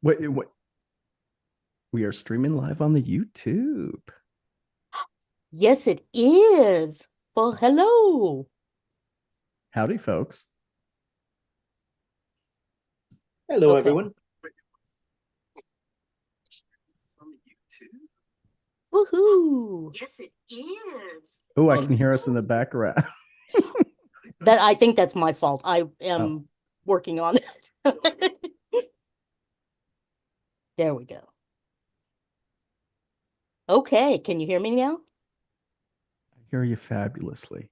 What? We are streaming live on the YouTube. Yes, it is. Well, hello. Howdy, folks. Hello, Okay. everyone. On the YouTube. Woohoo. Yes, it is. Oh, I can hear us in the background. That I think that's my fault. I am working on it. There we go. Okay, can you hear me now? I hear you fabulously.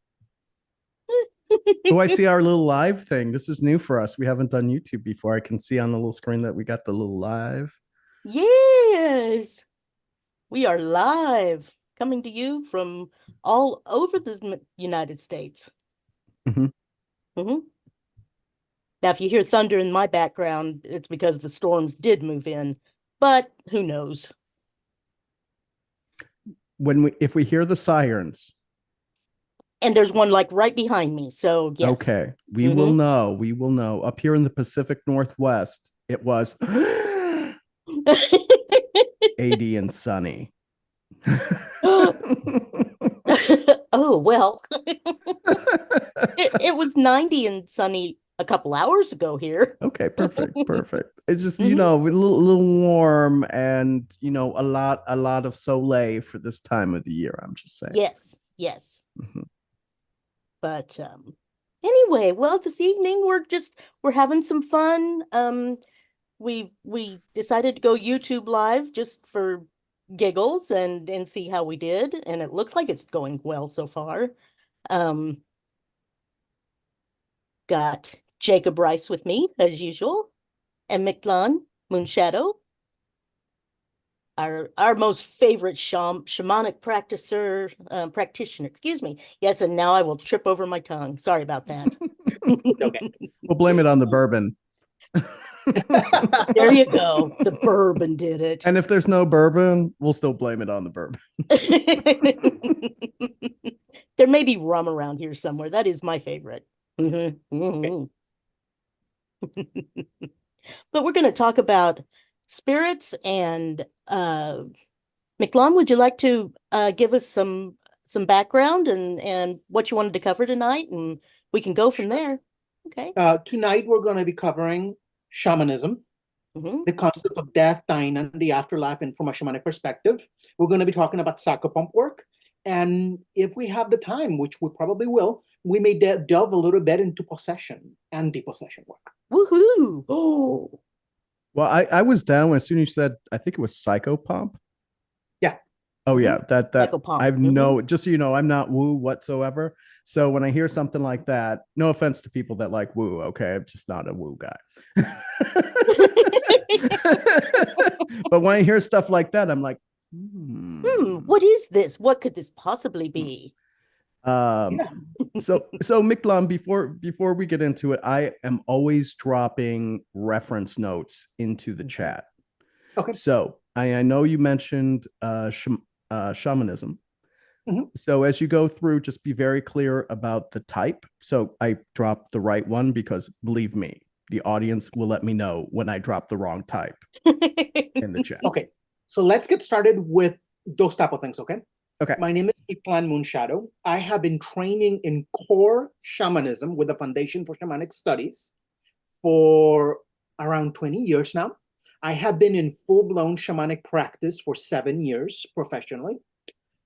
Oh, I see our little live thing. This is new for us. We haven't done YouTube before. I can see on the little screen that we got the little live. Yes. We are live, coming to you from all over the United States. Mhm. Now, if you hear thunder in my background, it's because the storms did move in, but who knows? If we hear the sirens, And there's one like right behind me, so yes. okay, we will know. We will know. Up here in the Pacific Northwest, it was 80 and sunny. Oh, well. It was 90 and sunny a couple hours ago here. Okay, perfect. It's just, a little warm and, a lot of soleil for this time of the year, I'm just saying. Yes. But anyway, well, this evening we're having some fun. We decided to go YouTube live just for giggles and see how we did, and it looks like it's going well so far. Got Jacob Rice with me as usual, and Mictlan MoonShadow, our most favorite shamanic practitioner. Excuse me. Yes, and now I will trip over my tongue. Sorry about that. Okay. We'll blame it on the bourbon. There you go. The bourbon did it. And if there's no bourbon, we'll still blame it on the bourbon. There may be rum around here somewhere. That is my favorite. But we're going to talk about spirits, and Mictlan, would you like to give us some background and what you wanted to cover tonight, and we can go from there. Okay. Tonight we're going to be covering shamanism, the concept of death, dying, and the afterlife, and from a shamanic perspective. We're going to be talking about psychopomp work. And if we have the time, which we probably will, we may delve a little bit into possession and depossession work. Woohoo! Oh, well, I was down as soon as you said, I think it was Psychopomp. Yeah. Oh yeah, that Psychopomp. I've no, just so you know, I'm not woo whatsoever. So when I hear something like that, no offense to people that like woo, okay, I'm just not a woo guy. But when I hear stuff like that, I'm like, what is this? What could this possibly be? So Mictlan, before we get into it, I am always dropping reference notes into the chat. Okay. So I know you mentioned shamanism. So as you go through, just be very clear about the type. So I dropped the right one because believe me, the audience will let me know when I drop the wrong type in the chat. Okay. So let's get started with those type of things, okay? Okay. My name is Mictlan MoonShadow. I have been training in core shamanism with the Foundation for Shamanic Studies for around 20 years now. I have been in full-blown shamanic practice for 7 years professionally.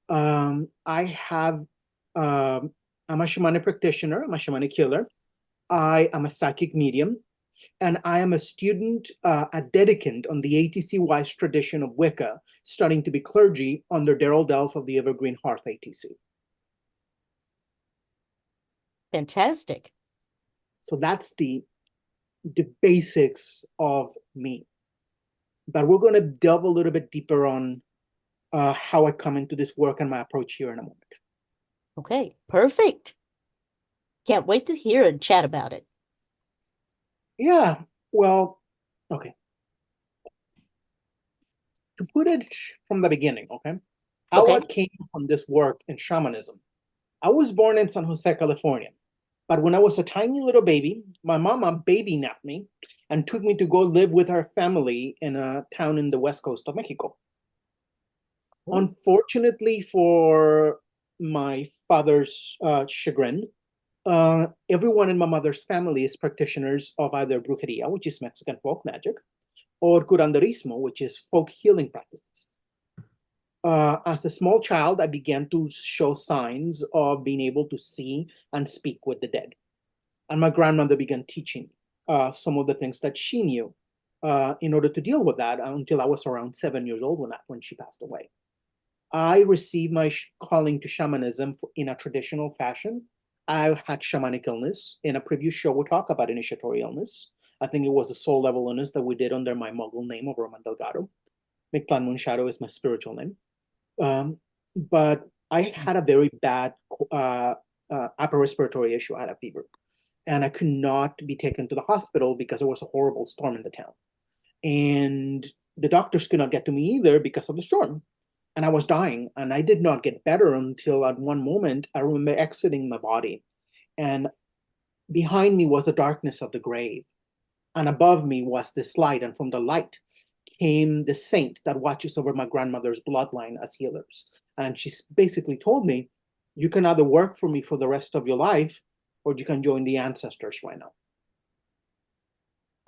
I'm a shamanic practitioner. I'm a shamanic healer. I am a psychic medium. And I am a student, a dedicant on the ATC-wise tradition of Wicca, studying to be clergy under Daryl Delph of the Evergreen Hearth ATC. Fantastic. So that's the basics of me. But we're going to delve a little bit deeper on how I come into this work and my approach here in a moment. Okay, perfect. Can't wait to hear and chat about it. Yeah, well, okay. To put it from the beginning, okay? How I came from this work in shamanism. I was born in San Jose, California. But when I was a tiny little baby, my mama baby napped me and took me to go live with her family in a town in the west coast of Mexico. Unfortunately for my father's chagrin, everyone in my mother's family is practitioners of either brujeria, which is Mexican folk magic, or curanderismo, which is folk healing practices. As a small child, I began to show signs of being able to see and speak with the dead. And my grandmother began teaching some of the things that she knew in order to deal with that until I was around 7 years old when she passed away. I received my calling to shamanism in a traditional fashion. I had shamanic illness. In a previous show, we talked about initiatory illness. I think it was a soul level illness that we did under my Mughal name of Roman Delgado. Mictlan MoonShadow is my spiritual name. But I had a very bad upper respiratory issue. I had a fever. And I could not be taken to the hospital because there was a horrible storm in the town. And the doctors could not get to me either because of the storm. And I was dying, and I did not get better until at one moment I remember exiting my body, and behind me was the darkness of the grave, and above me was this light, and from the light came the saint that watches over my grandmother's bloodline as healers. And she basically told me, you can either work for me for the rest of your life, or you can join the ancestors right now.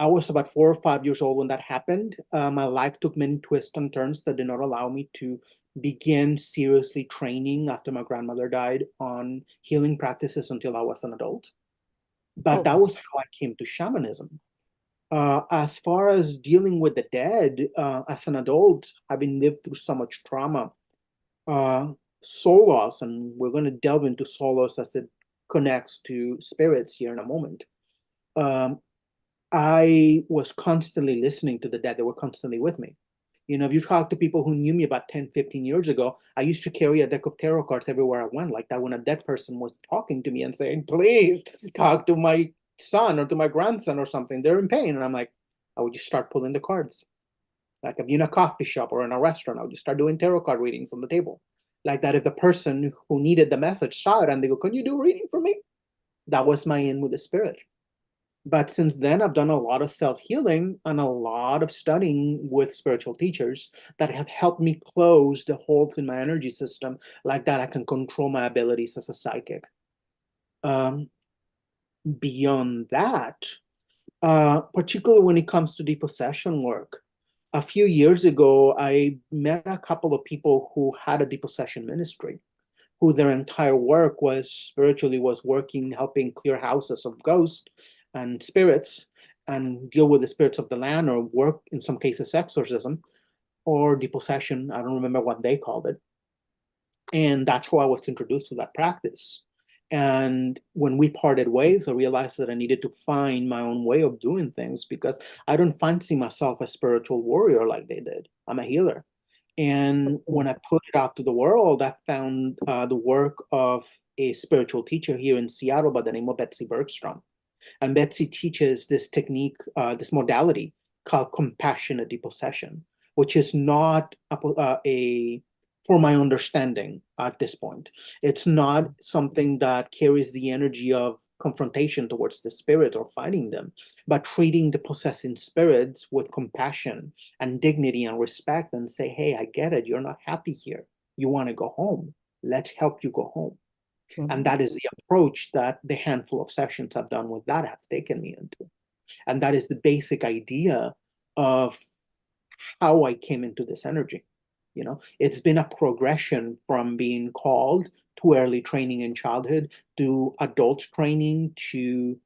I was about 4 or 5 years old when that happened. My life took many twists and turns that did not allow me to begin seriously training after my grandmother died on healing practices until I was an adult. But that was how I came to shamanism. As far as dealing with the dead, as an adult, having lived through so much trauma, soul loss, and we're going to delve into soul loss as it connects to spirits here in a moment. I was constantly listening to the dead. They were constantly with me. You know, if you talk to people who knew me about 10, 15 years ago, I used to carry a deck of tarot cards everywhere I went, like that when a dead person was talking to me and saying, please talk to my son or to my grandson or something. They're in pain. And I'm like, I would just start pulling the cards. Like if you're in a coffee shop or in a restaurant, I would just start doing tarot card readings on the table. Like that if the person who needed the message saw it and they go, can you do a reading for me? That was my in with the spirit. But since then, I've done a lot of self-healing and a lot of studying with spiritual teachers that have helped me close the holes in my energy system, like that I can control my abilities as a psychic. Beyond that, particularly when it comes to depossession work, a few years ago, I met a couple of people who had a depossession ministry, who their entire work was spiritually was working, helping clear houses of ghosts and spirits and deal with the spirits of the land, or work, in some cases, exorcism or depossession. I don't remember what they called it. And that's how I was introduced to that practice. And when we parted ways, I realized that I needed to find my own way of doing things because I don't fancy myself a spiritual warrior like they did. I'm a healer. And when I put it out to the world, I found the work of a spiritual teacher here in Seattle by the name of Betsy Bergstrom. And Betsy teaches this technique, this modality called compassionate depossession, which is not for my understanding at this point, it's not something that carries the energy of confrontation towards the spirits or fighting them, but treating the possessing spirits with compassion and dignity and respect and say, hey, I get it. You're not happy here. You want to go home. Let's help you go home. Mm-hmm. And that is the approach that the handful of sessions I've done with that has taken me into. And that is the basic idea of how I came into this energy. You know, it's been a progression from being called to early training in childhood to adult training to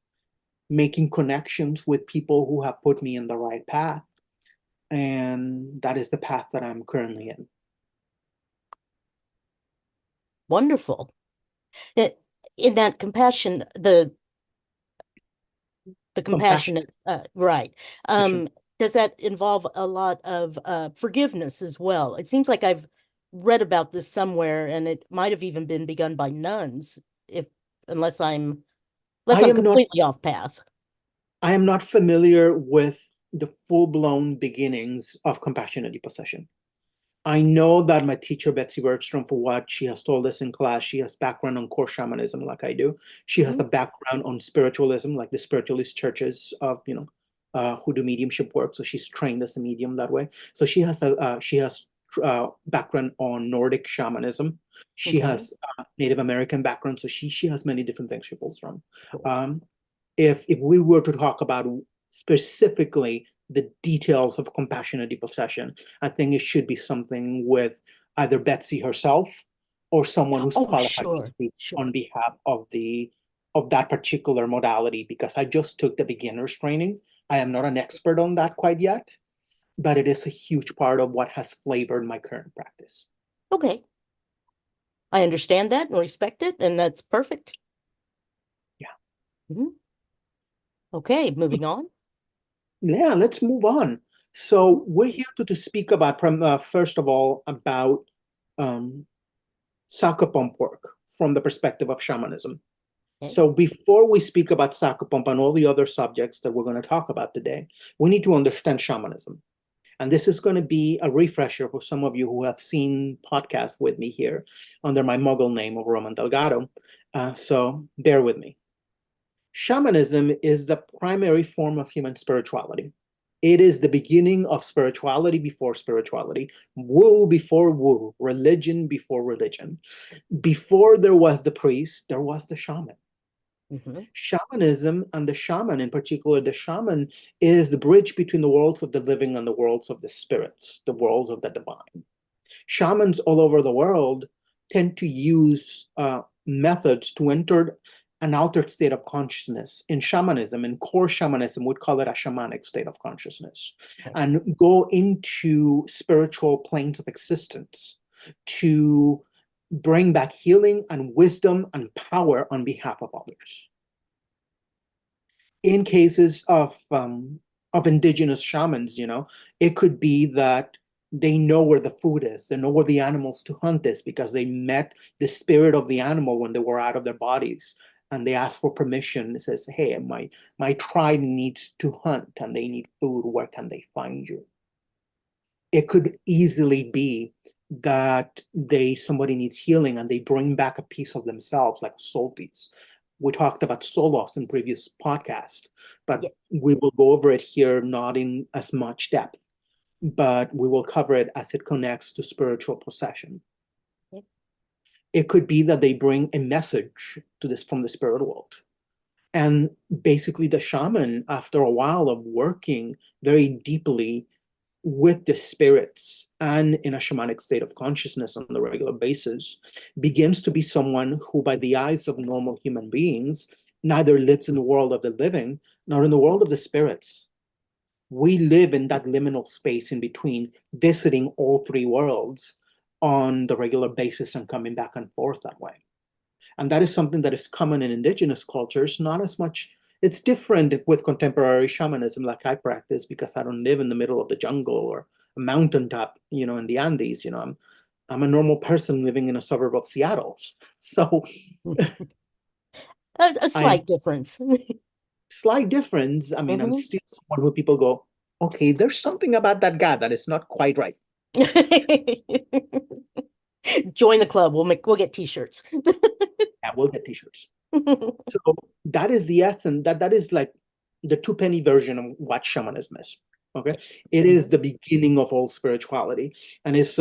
making connections with people who have put me in the right path. And that is the path that I'm currently in. Wonderful. In that compassion, the compassionate, right. Sure. Does that involve a lot of forgiveness as well? It seems like I've read about this somewhere, and it might have even been begun by nuns, unless I'm completely off path. I am not familiar with the full-blown beginnings of compassionate depossession. I know that my teacher, Betsy Bergstrom, for what she has told us in class, she has background on core shamanism like I do. She has a background on spiritualism, like the spiritualist churches of, who do mediumship work. So she's trained as a medium that way. So she has background on Nordic shamanism. She has Native American background. So she has many different things she pulls from. Cool. If we were to talk about specifically the details of compassionate depossession, I think it should be something with either Betsy herself or someone who's qualified to speak on behalf of that particular modality, because I just took the beginner's training. I am not an expert on that quite yet, but it is a huge part of what has flavored my current practice. Okay. I understand that and respect it, and that's perfect. Yeah. Okay, moving on. Yeah, let's move on. So we're here to speak about, first of all, about Psychopomp work from the perspective of shamanism. Okay. So before we speak about Psychopomp and all the other subjects that we're going to talk about today, we need to understand shamanism. And this is going to be a refresher for some of you who have seen podcasts with me here under my Muggle name of Roman Delgado. So bear with me. Shamanism is the primary form of human spirituality. It is the beginning of spirituality before spirituality, woo before woo, religion before religion. Before there was the priest, there was the shaman. Shamanism and the shaman, in particular, the shaman is the bridge between the worlds of the living and the worlds of the spirits, the worlds of the divine. Shamans all over the world tend to use methods to enter an altered state of consciousness. In shamanism, in core shamanism, we'd call it a shamanic state of consciousness, and go into spiritual planes of existence to bring back healing and wisdom and power on behalf of others. In cases of indigenous shamans, it could be that they know where the food is, they know where the animals to hunt is, because they met the spirit of the animal when they were out of their bodies, and they ask for permission. It says, hey, my tribe needs to hunt and they need food. Where can they find you? It could easily be that somebody needs healing and they bring back a piece of themselves, like a soul piece. We talked about soul loss in previous podcasts, but we will go over it here, not in as much depth, but we will cover it as it connects to spiritual possession. It could be that they bring a message to this from the spirit world. And basically the shaman, after a while of working very deeply with the spirits and in a shamanic state of consciousness on a regular basis, begins to be someone who, by the eyes of normal human beings, neither lives in the world of the living nor in the world of the spirits. We live in that liminal space in between, visiting all three worlds on the regular basis and coming back and forth that way. And that is something that is common in indigenous cultures, not as much. It's different with contemporary shamanism like I practice, because I don't live in the middle of the jungle or a mountaintop, in the Andes. I'm a normal person living in a suburb of Seattle. So a slight difference. Slight difference. I mean, I'm still someone who people go, okay, there's something about that guy that is not quite right. Join the club. We'll get t-shirts. Yeah, we'll get t-shirts. So that is the essence. That is like the two-penny version of what shamanism is. Okay, it is the beginning of all spirituality, and it's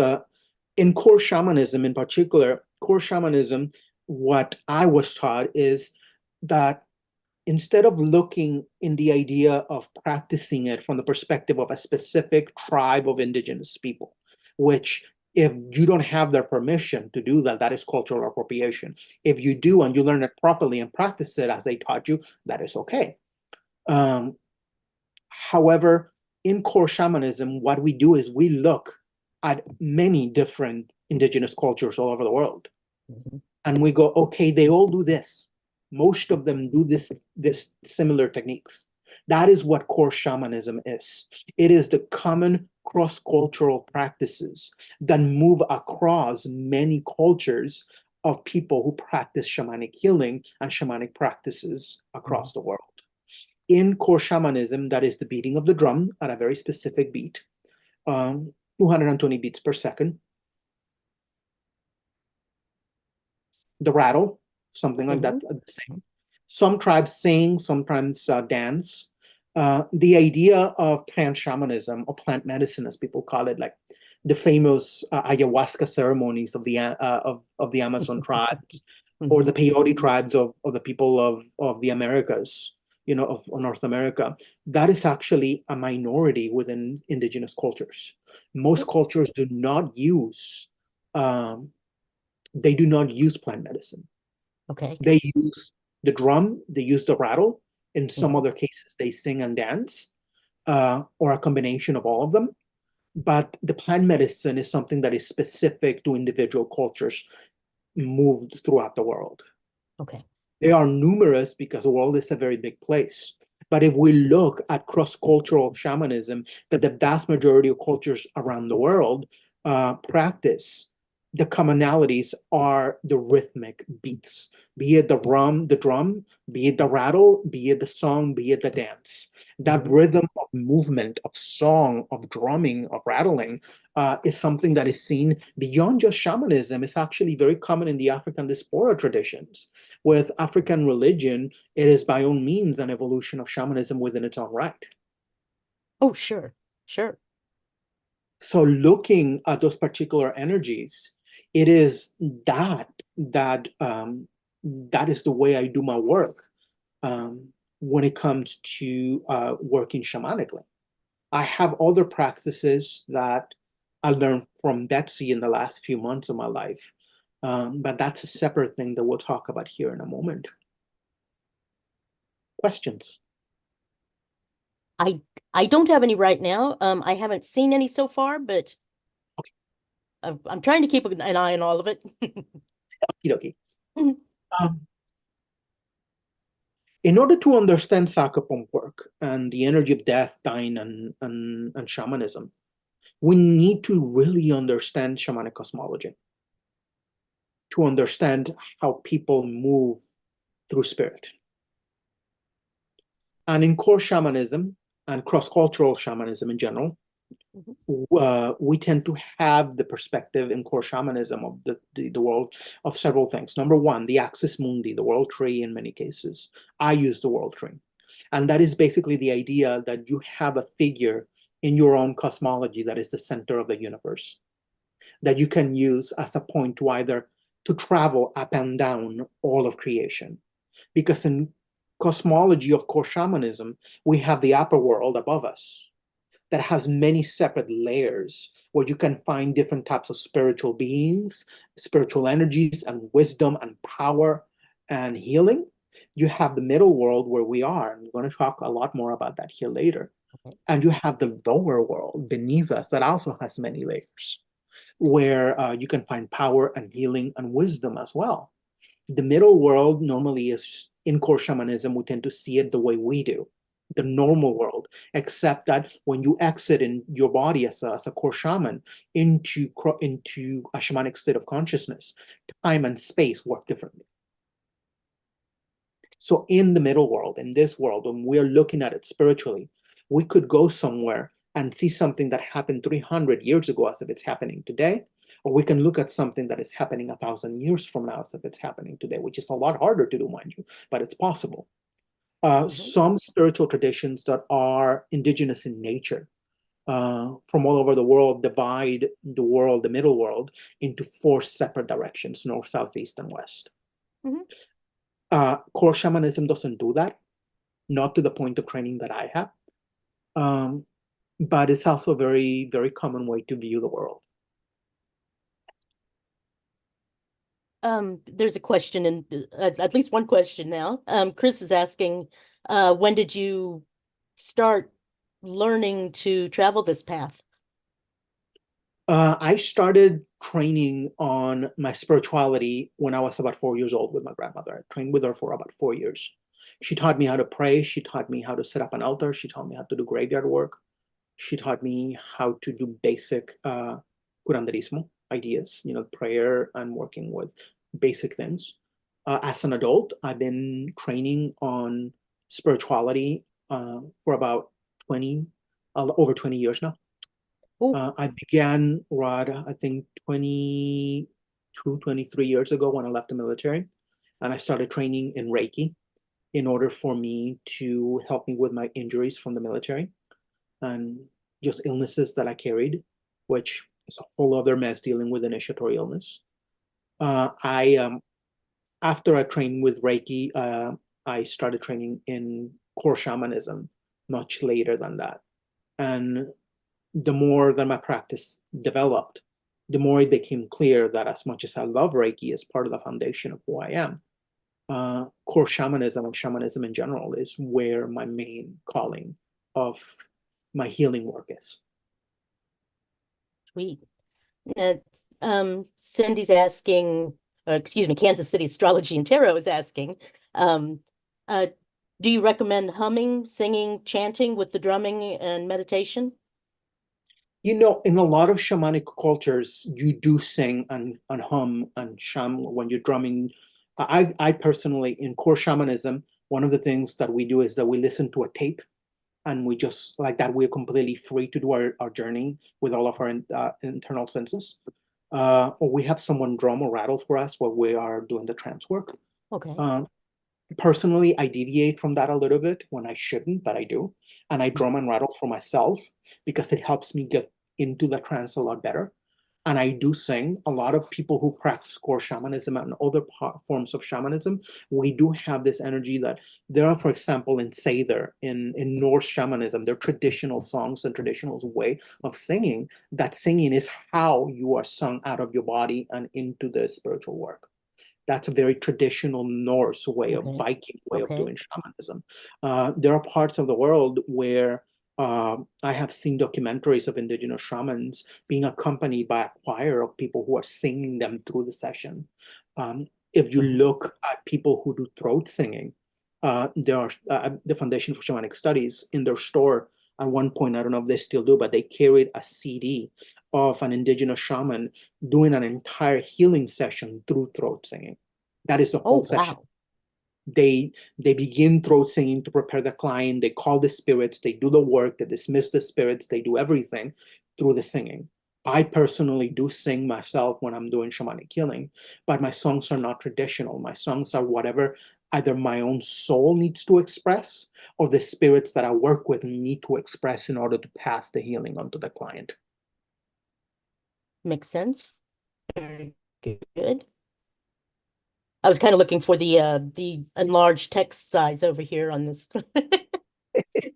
in core shamanism in particular. Core shamanism, what I was taught is that instead of looking in the idea of practicing it from the perspective of a specific tribe of indigenous people, which if you don't have their permission to do that, that is cultural appropriation. If you do and you learn it properly and practice it as they taught you, that is okay. However, in core shamanism, what we do is we look at many different indigenous cultures all over the world. And we go, okay, they all do this. Most of them do this similar techniques. That is what core shamanism is. It is the common cross-cultural practices that move across many cultures of people who practice shamanic healing and shamanic practices across the world. In core shamanism, that is the beating of the drum at a very specific beat, 220 beats per second. The rattle, something like that, the same. Some tribes sing, sometimes dance. The idea of plant shamanism or plant medicine, as people call it, like the famous ayahuasca ceremonies of the Amazon tribes, or the peyote tribes of the people of the Americas, of North America, that is actually a minority within indigenous cultures. Most cultures do not use plant medicine. Okay. They use the drum, they use the rattle. In some other cases, they sing and dance, or a combination of all of them. But the plant medicine is something that is specific to individual cultures moved throughout the world. Okay. They are numerous because the world is a very big place. But if we look at cross-cultural shamanism, that the vast majority of cultures around the world practice, the commonalities are the rhythmic beats, be it the drum, be it the rattle, be it the song, be it the dance. That rhythm of movement, of song, of drumming, of rattling is something that is seen beyond just shamanism. It's actually very common in the African diaspora traditions. With African religion, it is by all means an evolution of shamanism within its own right. Oh, sure. Sure. So looking at those particular energies, it is that is the way I do my work when it comes to working shamanically. I have other practices that I learned from Betsy in the last few months of my life, but that's a separate thing that we'll talk about here in a moment. Questions? I don't have any right now. I haven't seen any so far, but okay. I'm trying to keep an eye on all of it. Okay. In order to understand Psychopomp work and the energy of death, dying, and shamanism, we need to really understand shamanic cosmology, to understand how people move through spirit. And in core shamanism and cross-cultural shamanism in general, we tend to have the perspective in core shamanism of the world of several things. Number one, the axis mundi, the world tree in many cases. I use the world tree. And that is basically the idea that you have a figure in your own cosmology that is the center of the universe, that you can use as a point to travel up and down all of creation. Because in cosmology of core shamanism, we have the upper world above us that has many separate layers where you can find different types of spiritual beings, spiritual energies, and wisdom and power and healing. You have the middle world where we are, and we're going to talk a lot more about that here later. Okay. And you have the lower world beneath us that also has many layers, where you can find power and healing and wisdom as well. The middle world normally is, in core shamanism, we tend to see it the way we do, the normal world, except that when you exit in your body as a core shaman into a shamanic state of consciousness, time and space work differently. So in the middle world, in this world, when we're looking at it spiritually, we could go somewhere and see something that happened 300 years ago as if it's happening today, or we can look at something that is happening 1,000 years from now as if it's happening today, which is a lot harder to do, mind you, but it's possible. Some spiritual traditions that are indigenous in nature from all over the world divide the world, the middle world, into 4 separate directions: north, south, east, and west. Core shamanism doesn't do that, not to the point of training that I have, but it's also a very, very common way to view the world. There's a question, and at least one question now. Chris is asking, when did you start learning to travel this path? I started training on my spirituality when I was about 4 years old with my grandmother. I trained with her for about 4 years. She taught me how to pray. She taught me how to set up an altar. She taught me how to do graveyard work. She taught me how to do basic curanderismo ideas, prayer and working with basic things. As an adult, I've been training on spirituality for about over 20 years now. I began, Rod, I think 22, 23 years ago when I left the military, and I started training in Reiki. in order for me to help me with my injuries from the military and just illnesses that I carried, which is a whole other mess dealing with initiatory illness. After I trained with Reiki, I started training in Core Shamanism much later than that. And the more that my practice developed, the more it became clear that as much as I love Reiki as part of the foundation of who I am, Core Shamanism and shamanism in general is where my main calling of my healing work is. Sweet. Cindy's asking, excuse me, Kansas City Astrology and Tarot is asking, do you recommend humming, singing, chanting with the drumming and meditation? You know, in a lot of shamanic cultures, you do sing and hum and sham when you're drumming. I personally, in Core Shamanism, one of the things that we do is that we listen to a tape, and we just, like that, we're completely free to do our journey with all of our internal senses. Or we have someone drum or rattle for us while we are doing the trance work. Okay. Personally, I deviate from that a little bit when I shouldn't, but I do. And I drum and rattle for myself because it helps me get into the trance a lot better. And I do sing. A lot of people who practice core shamanism and other forms of shamanism, we do have this energy that there are, for example, in Seidr, in Norse shamanism, their traditional songs and traditional way of singing, that singing is how you are sung out of your body and into the spiritual work. That's a very traditional Norse way of Viking way of doing shamanism. There are parts of the world where I have seen documentaries of indigenous shamans being accompanied by a choir of people who are singing them through the session. If you look at people who do throat singing, there are the Foundation for Shamanic Studies in their store. At one point, I don't know if they still do, but they carried a CD of an indigenous shaman doing an entire healing session through throat singing. That is the whole session. They begin throat singing to prepare the client. They call the spirits. They do the work. They dismiss the spirits. They do everything through the singing. I personally do sing myself when I'm doing shamanic healing, but my songs are not traditional. My songs are whatever either my own soul needs to express or the spirits that I work with need to express in order to pass the healing onto the client. Makes sense. Very good. I was kind of looking for the enlarged text size over here on this.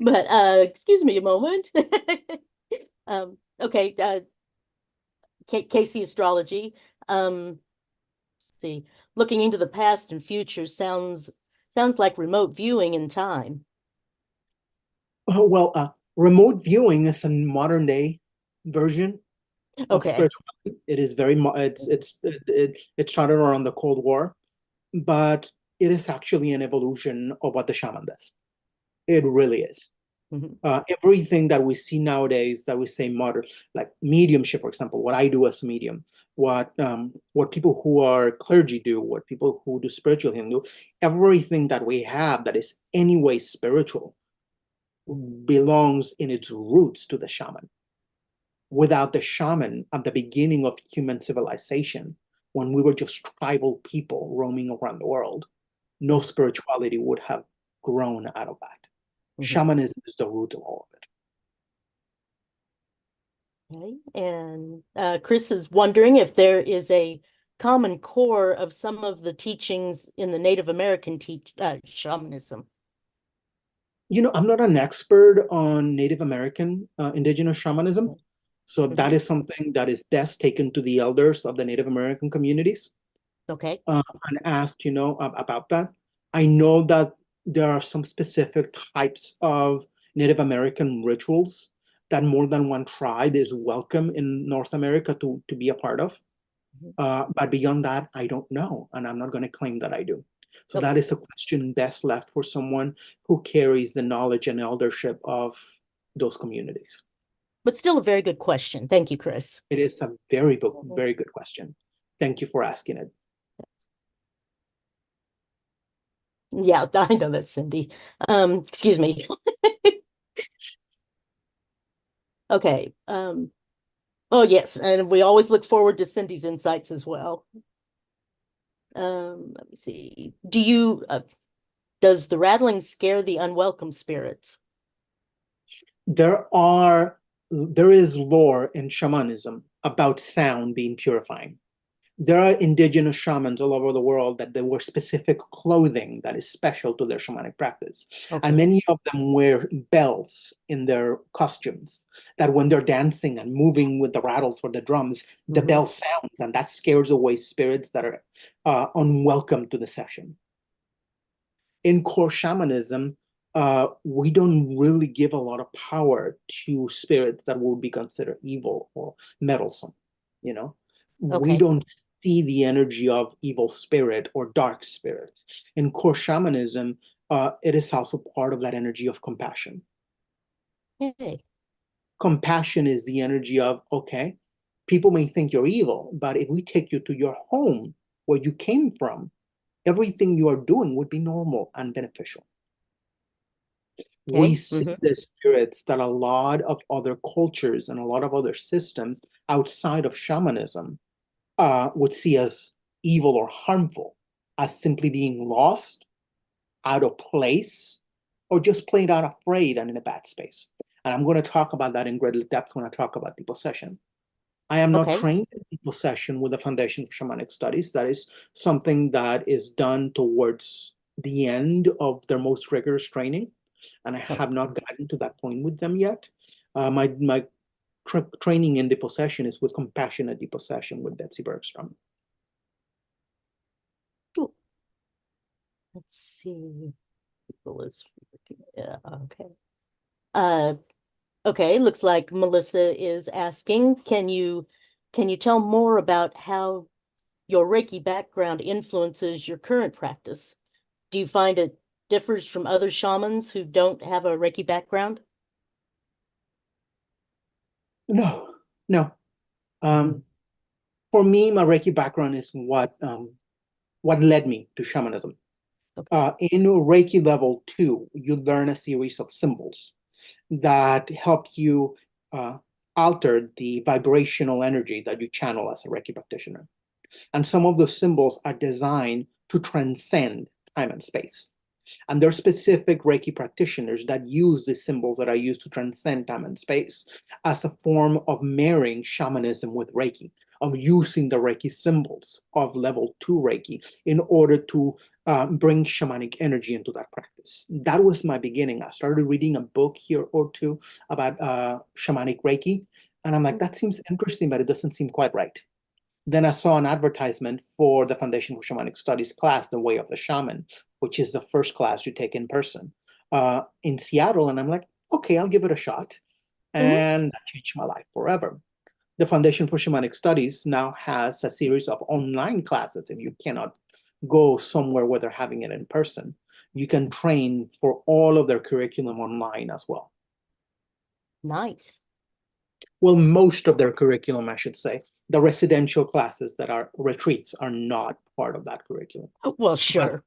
But excuse me a moment. Okay, Casey Astrology. See, looking into the past and future sounds like remote viewing in time. Well, remote viewing is a modern day version of spirituality. It is very it started around the Cold War, but it is actually an evolution of what the shaman does. It really is. Everything that we see nowadays that we say modern, like mediumship, for example, what I do as a medium, what people who are clergy do, what people who do spiritual healing do, everything that we have that is anyway spiritual belongs in its roots to the shaman. Without the shaman at the beginning of human civilization, when we were just tribal people roaming around the world, no spirituality would have grown out of that. Shamanism is the root of all of it. Okay, and Chris is wondering if there is a common core of some of the teachings in the Native American shamanism. You know, I'm not an expert on Native American indigenous shamanism, so that is something that is best taken to the elders of the Native American communities. Okay. And asked, you know, about that. I know that there are some specific types of Native American rituals that more than one tribe is welcome in North America to be a part of. But beyond that, I don't know, and I'm not going to claim that I do. So that is a question best left for someone who carries the knowledge and eldership of those communities. But still a very good question. Thank you, Chris. It is a very good question. Thank you for asking it. Yeah, I know that's Cindy. Excuse me. Okay. Oh, yes, and we always look forward to Cindy's insights as well. Let me see. Does the rattling scare the unwelcome spirits? There is lore in shamanism about sound being purifying. There are indigenous shamans all over the world that they wear specific clothing that is special to their shamanic practice. Okay. And many of them wear bells in their costumes that when they're dancing and moving with the rattles or the drums, the bell sounds, and that scares away spirits that are unwelcome to the session. In core shamanism, we don't really give a lot of power to spirits that would be considered evil or meddlesome, you know? Okay. We don't see the energy of evil spirit or dark spirit. In core shamanism, it is also part of that energy of compassion. Hey. Compassion is the energy of, okay, people may think you're evil, but if we take you to your home where you came from, everything you are doing would be normal and beneficial. Okay. We see the spirits that a lot of other cultures and a lot of other systems outside of shamanism would see as evil or harmful, as simply being lost, out of place, or just plain out afraid and in a bad space. And I'm going to talk about that in greater depth when I talk about depossession. I am not trained in depossession with the Foundation for Shamanic Studies. That is something that is done towards the end of their most rigorous training, and I have not gotten to that point with them yet. My training in depossession is with compassionate depossession with Betsy Bergstrom. Cool. Let's see. Yeah, okay. Okay, looks like Melissa is asking, can you tell more about how your Reiki background influences your current practice? Do you find it differs from other shamans who don't have a Reiki background? No. For me, my Reiki background is what led me to shamanism. Okay. In Reiki level 2, you learn a series of symbols that help you alter the vibrational energy that you channel as a Reiki practitioner. And some of those symbols are designed to transcend time and space. And there are specific Reiki practitioners that use the symbols that are used to transcend time and space as a form of marrying shamanism with Reiki, of using the Reiki symbols of level 2 Reiki in order to bring shamanic energy into that practice. That was my beginning. I started reading a book here or two about shamanic Reiki, and I'm like, that seems interesting, but it doesn't seem quite right. Then I saw an advertisement for the Foundation for Shamanic Studies class, The Way of the Shaman, which is the first class you take in person in Seattle. And I'm like, okay, I'll give it a shot. And that changed my life forever. The Foundation for Shamanic Studies now has a series of online classes. If you cannot go somewhere where they're having it in person, you can train for all of their curriculum online as well. Nice. Well, most of their curriculum, I should say. The residential classes that are retreats are not part of that curriculum. Well, sure.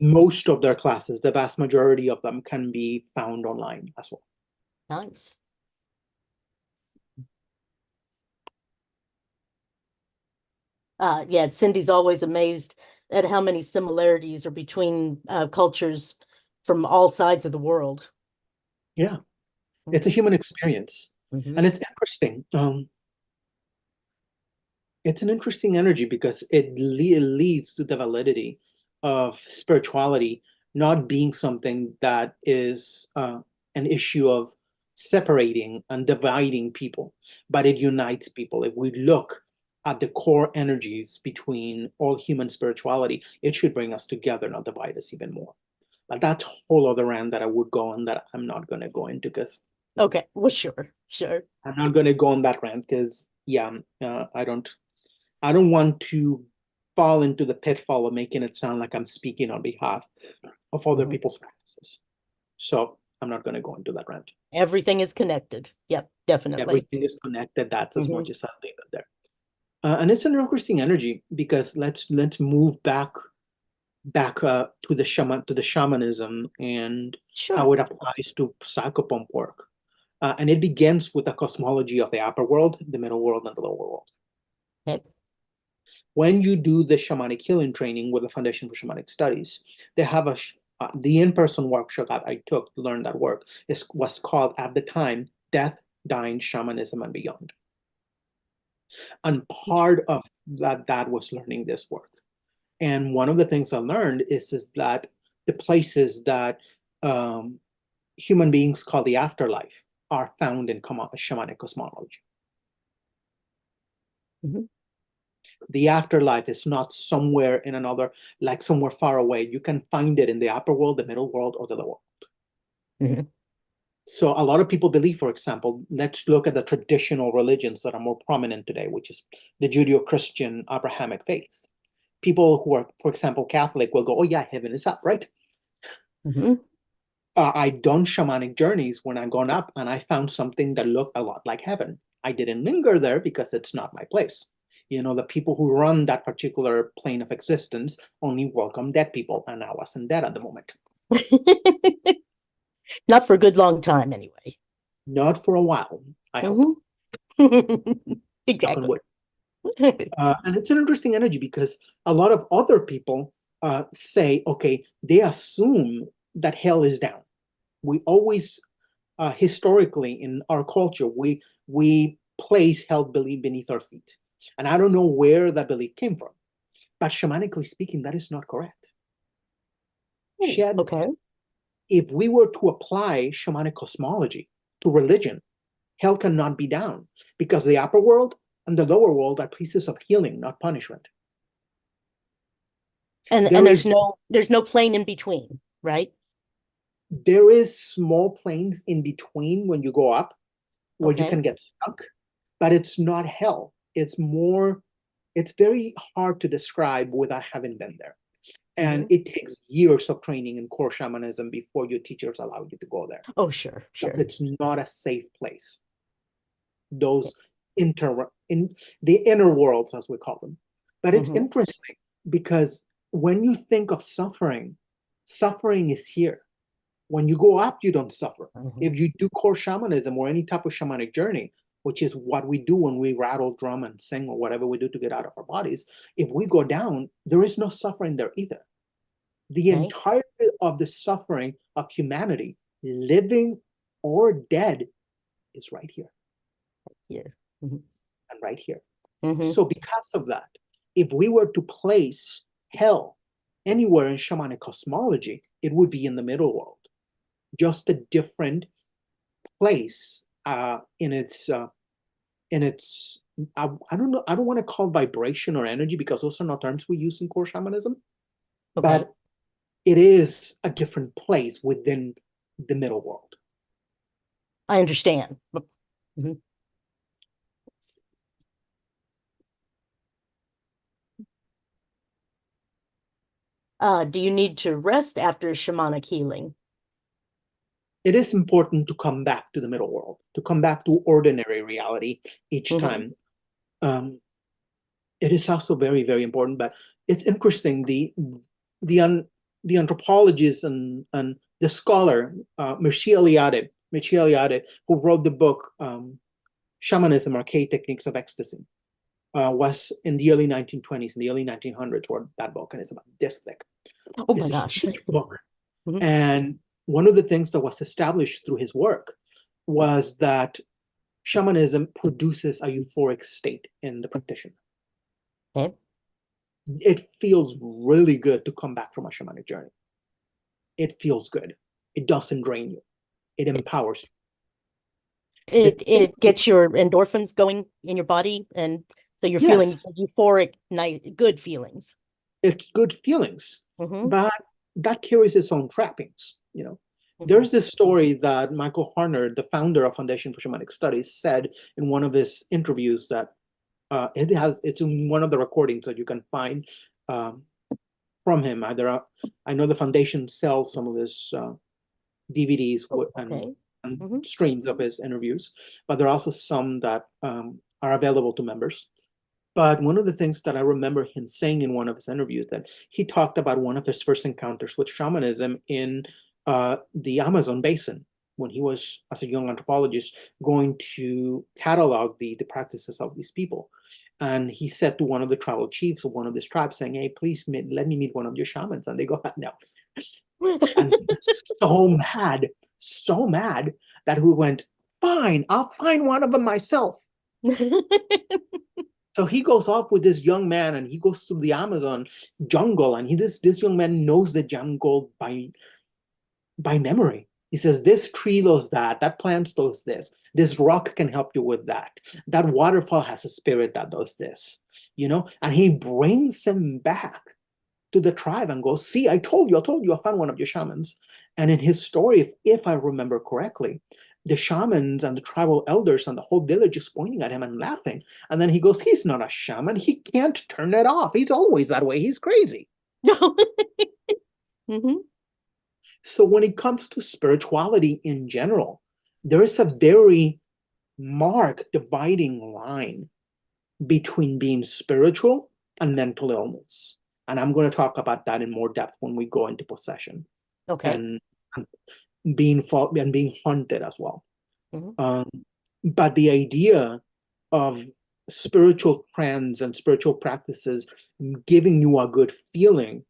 Most of their classes, the vast majority of them, can be found online as well. Nice. Yeah, Cindy's always amazed at how many similarities are between cultures from all sides of the world. Yeah, it's a human experience. And it's interesting. It's an interesting energy because it leads to the validity of spirituality not being something that is an issue of separating and dividing people, but it unites people. If we look at the core energies between all human spirituality, it should bring us together, not divide us even more. But that's a whole other rant that I would go on that I'm not going to go into because. Okay, well, sure. I'm not going to go on that rant because, yeah, I don't want to fall into the pitfall of making it sound like I'm speaking on behalf of other people's practices. So I'm not going to go into that rant. Everything is connected. Yep, definitely. Everything is connected. That's as much as I'll leave it there. And it's an interesting energy because let's move back to the shamanism and how it applies to psychopomp work. And it begins with a cosmology of the upper world, the middle world, and the lower world. Okay. When you do the shamanic healing training with the Foundation for Shamanic Studies, they have the in-person workshop I took to learn that work was called at the time Death, Dying, Shamanism, and Beyond. And part of that was learning this work. And one of the things I learned is that the places that human beings call the afterlife are found in shamanic cosmology. Mm-hmm. The afterlife is not somewhere in another, like somewhere far away. You can find it in the upper world, the middle world, or the lower world. Mm-hmm. So a lot of people believe, for example, let's look at the traditional religions that are more prominent today, which is the Judeo-Christian Abrahamic faith. People who are, for example, Catholic will go, oh yeah, heaven is up, right? Mm-hmm. I've done shamanic journeys when I've gone up and I found something that looked a lot like heaven. I didn't linger there because it's not my place. You know, the people who run that particular plane of existence only welcome dead people, and I wasn't dead at the moment. Not for a good long time, anyway. Not for a while, I hope. Exactly. And it's an interesting energy because a lot of other people say, okay, they assume that hell is down. We always, historically in our culture, we place hell beneath our feet. And I don't know where that belief came from. But shamanically speaking, that is not correct. Okay. If we were to apply shamanic cosmology to religion, hell cannot be down because the upper world and the lower world are places of healing, not punishment. And there's no plane in between, right? There is small planes in between when you go up where you can get stuck, but it's not hell. It's very hard to describe without having been there. And it takes years of training in core shamanism before your teachers allow you to go there. Oh, sure. It's not a safe place. Those in the inner worlds, as we call them. But it's interesting because when you think of suffering, suffering is here. When you go up, you don't suffer. If you do core shamanism or any type of shamanic journey, which is what we do when we rattle, drum, and sing, or whatever we do to get out of our bodies, if we go down, there is no suffering there either. The entirety of the suffering of humanity, living or dead, is right here. Here. And right here. So because of that, if we were to place hell anywhere in shamanic cosmology, it would be in the middle world. Just a different place in its I don't know, I don't want to call vibration or energy because those are not terms we use in core shamanism. But it is a different place within the middle world. I understand. Do you need to rest after shamanic healing? It is important to come back to the middle world, to come back to ordinary reality each time. It is also very, very important, but it's interesting. The anthropologist and the scholar, Mircea Eliade, who wrote the book Shamanism, Archaic Techniques of Ecstasy, was in the early 1920s, in the early 1900s, wrote that book, and it's about this thick. Oh my gosh. Book. And one of the things that was established through his work was that shamanism produces a euphoric state in the practitioner. It feels really good to come back from a shamanic journey. It feels good. It doesn't drain you. It empowers you. It gets your endorphins going in your body, and so you're feeling euphoric, nice, good feelings. It's good feelings, but that carries its own trappings, you know. There's this story that Michael Harner, the founder of Foundation for Shamanic Studies, said in one of his interviews that it's in one of the recordings that you can find from him. I know the foundation sells some of his DVDs and streams of his interviews, but there are also some that are available to members. But one of the things that I remember him saying in one of his interviews, that he talked about one of his first encounters with shamanism in the Amazon basin, when he was, as a young anthropologist, going to catalog the practices of these people. And he said to one of the tribal chiefs of one of these tribes, saying, hey, please let me meet one of your shamans. And they go, no, And he was so mad that he went, fine, I'll find one of them myself. So he goes off with this young man and he goes to the Amazon jungle, and this young man knows the jungle by memory. He says, this tree does that, that plant does this rock can help you with that waterfall has a spirit that does this, and he brings him back to the tribe and goes, see, I told you, I found one of your shamans. And in his story, if I remember correctly, the shamans and the tribal elders and the whole village is pointing at him and laughing. And then he goes, he's not a shaman. He can't turn it off. He's always that way. He's crazy. Mm-hmm. So when it comes to spirituality in general, there is a very marked dividing line between being spiritual and mental illness. And I'm going to talk about that in more depth when we go into possession. Okay. And being haunted as well. Mm-hmm. But the idea of spiritual trends and spiritual practices giving you a good feeling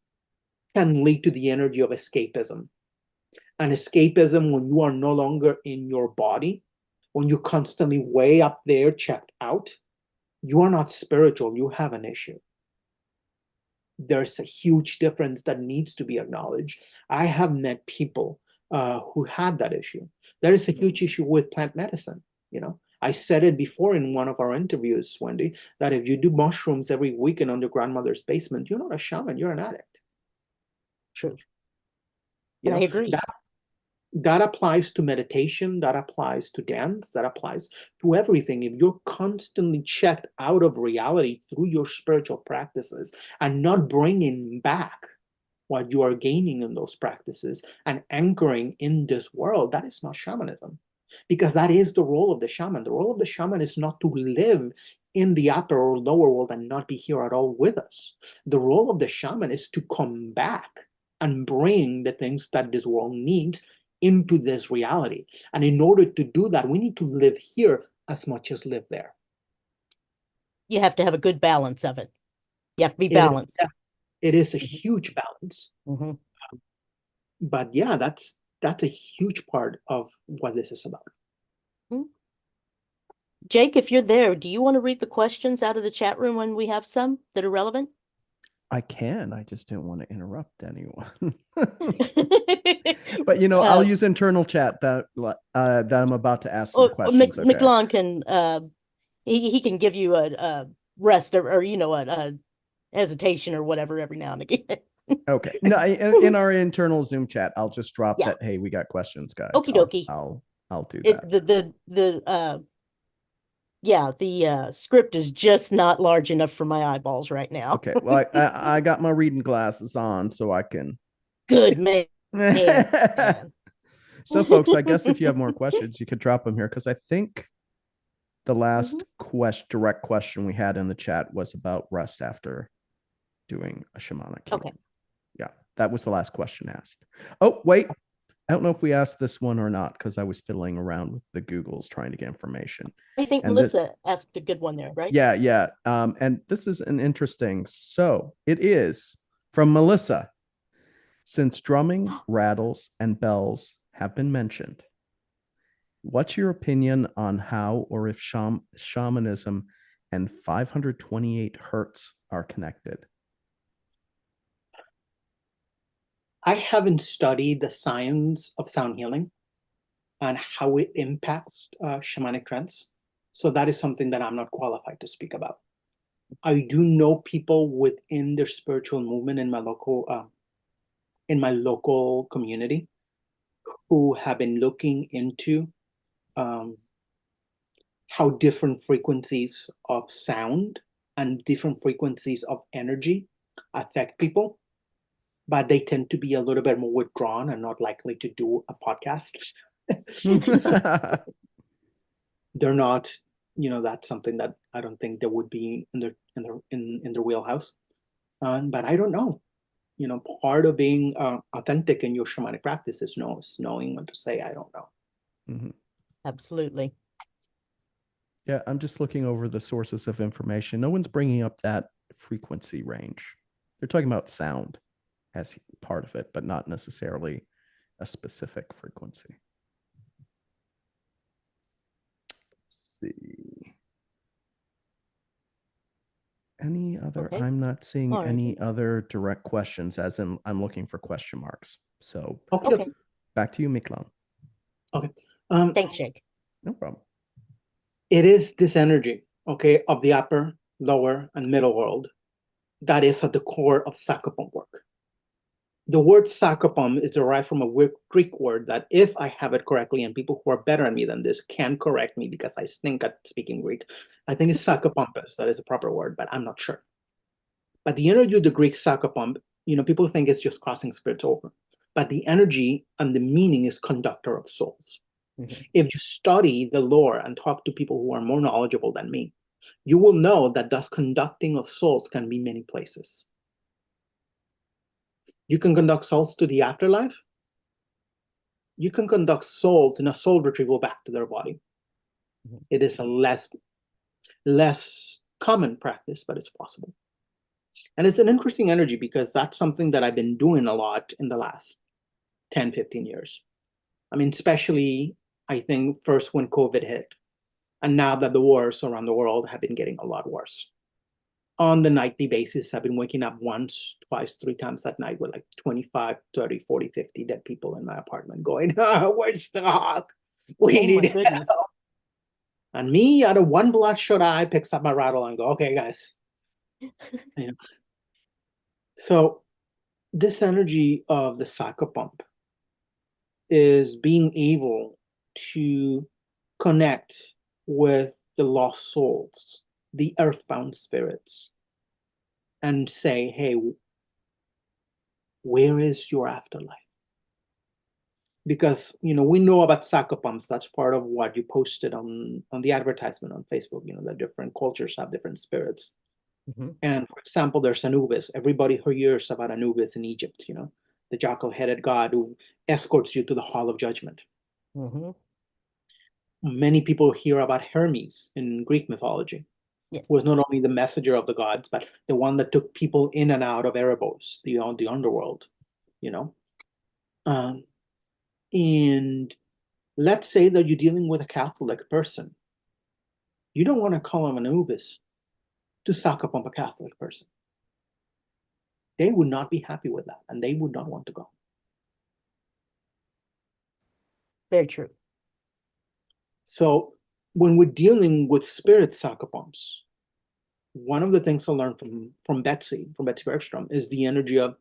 can lead to the energy of escapism. And escapism, when you are no longer in your body, when you're constantly way up there, checked out, you are not spiritual, you have an issue. There's a huge difference that needs to be acknowledged. I have met people who had that issue. There is a huge issue with plant medicine. I said it before in one of our interviews, Wendy, that if you do mushrooms every weekend on your grandmother's basement, you're not a shaman, you're an addict. True. I agree. That applies to meditation, that applies to dance, that applies to everything. If you're constantly checked out of reality through your spiritual practices and not bringing back what you are gaining in those practices and anchoring in this world, that is not shamanism. Because that is the role of the shaman. The role of the shaman is not to live in the upper or lower world and not be here at all with us. The role of the shaman is to come back and bring the things that this world needs into this reality. And in order to do that, we need to live here as much as live there. You have to have a good balance of it. You have to be balanced. It is a huge balance. Mm-hmm. But yeah, that's a huge part of what this is about. Mm-hmm. Jake, if you're there, do you want to read the questions out of the chat room when we have some that are relevant? I can. I just didn't want to interrupt anyone. But I'll use internal chat that I'm about to ask some questions. Mictlan can he can give you a rest or a hesitation or whatever every now and again. Okay. No, in our internal Zoom chat, I'll just drop that. Hey, we got questions, guys. Okie dokie. I'll do that. The script is just not large enough for my eyeballs right now. Okay. Well, I got my reading glasses on so I can. Good man. So, folks, I guess if you have more questions, you could drop them here, because I think the last direct question we had in the chat was about rest after doing a shamanic healing. Okay. Yeah, that was the last question asked. Oh, wait. I don't know if we asked this one or not, because I was fiddling around with the Googles trying to get information. I think Melissa asked a good one there, right? Yeah. And this is an interesting. So it is from Melissa. Since drumming, rattles, and bells have been mentioned, what's your opinion on how or if shamanism and 528 hertz are connected? I haven't studied the science of sound healing and how it impacts shamanic trance. So that is something that I'm not qualified to speak about. I do know people within their spiritual movement in my local community who have been looking into how different frequencies of sound and different frequencies of energy affect people, but they tend to be a little bit more withdrawn and not likely to do a podcast. So they're not, that's something that I don't think there would be in their wheelhouse. But I don't know. Part of being authentic in your shamanic practice is knowing when to say, I don't know. Mm-hmm. Absolutely. Yeah, I'm just looking over the sources of information. No one's bringing up that frequency range. They're talking about sound as part of it, but not necessarily a specific frequency. Let's see. Any other? Okay. I'm not seeing All right. any other direct questions, as in I'm looking for question marks. So Okay. back to you, Mictlan. Okay. Thanks, Jake. No problem. It is this energy, okay, of the upper, lower, and middle world that is at the core of Psychopomp work. The word Psychopomp is derived from a Greek word that, if I have it correctly, and people who are better than me than this can correct me because I stink at speaking Greek, I think it's Psychopompus. That is a proper word, but I'm not sure. But the energy of the Greek Psychopomp, people think it's just crossing spirits over. But the energy and the meaning is conductor of souls. Mm-hmm. If you study the lore and talk to people who are more knowledgeable than me, you will know that thus conducting of souls can be many places. You can conduct souls to the afterlife. You can conduct souls in a soul retrieval back to their body. Mm-hmm. It is a less common practice, but it's possible. And it's an interesting energy because that's something that I've been doing a lot in the last 10, 15 years. I mean, especially, I think, first when COVID hit. And now that the wars around the world have been getting a lot worse. On the nightly basis, I've been waking up once, twice, 3 times that night with like 25, 30, 40, 50 dead people in my apartment going, where's the hawk? We need help. And me, out of one bloodshot eye, picks up my rattle and go, okay, guys. So this energy of the Psychopomp is being able to connect with the lost souls, the earthbound spirits, and say, hey, where is your afterlife? Because, we know about Psychopomps. That's part of what you posted on the advertisement on Facebook, that different cultures have different spirits. Mm-hmm. And for example, there's Anubis. Everybody hears about Anubis in Egypt, the jackal-headed god who escorts you to the Hall of Judgment. Mm-hmm. Many people hear about Hermes in Greek mythology, yes, who was not only the messenger of the gods, but the one that took people in and out of Erebos, the underworld, And let's say that you're dealing with a Catholic person. You don't want to call him Anubis to Psychopomp a Catholic person. They would not be happy with that, and they would not want to go. Very true. So when we're dealing with spirit Psychopomps, one of the things I learned from Betsy Bergstrom, is the energy of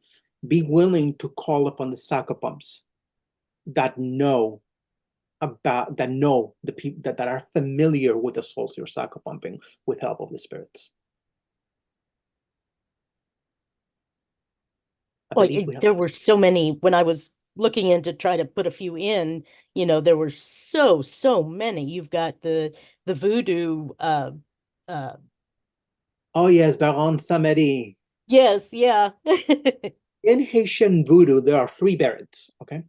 be willing to call upon the Psychopomps that know the people that are familiar with the souls you're Psychopomping with help of the spirits. Well, there were so many when I was looking in to try to put a few in, there were so many. You've got the voodoo. Oh yes, Baron Samedi. Yes, yeah. In Haitian voodoo, there are 3 barons. Okay,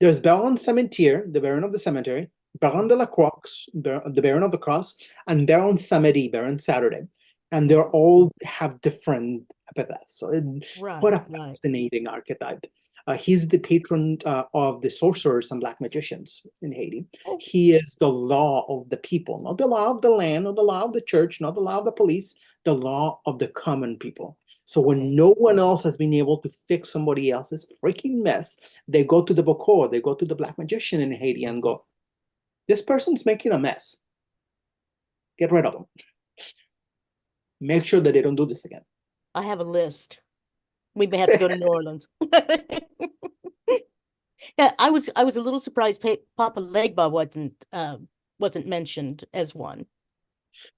there's Baron Cementier, the Baron of the Cemetery, Baron de la Croix, the Baron of the Cross, and Baron Samedi, Baron Saturday, and they all have different epithets. So what a fascinating archetype. He's the patron of the sorcerers and black magicians in Haiti. Oh. He is the law of the people, not the law of the land, not the law of the church, not the law of the police, the law of the common people. So when no one else has been able to fix somebody else's freaking mess, they go to the Bokor, they go to the black magician in Haiti and go, this person's making a mess. Get rid of them. Make sure that they don't do this again. I have a list. We may have to go to New Orleans. Yeah, I was a little surprised Papa Legba wasn't mentioned as one.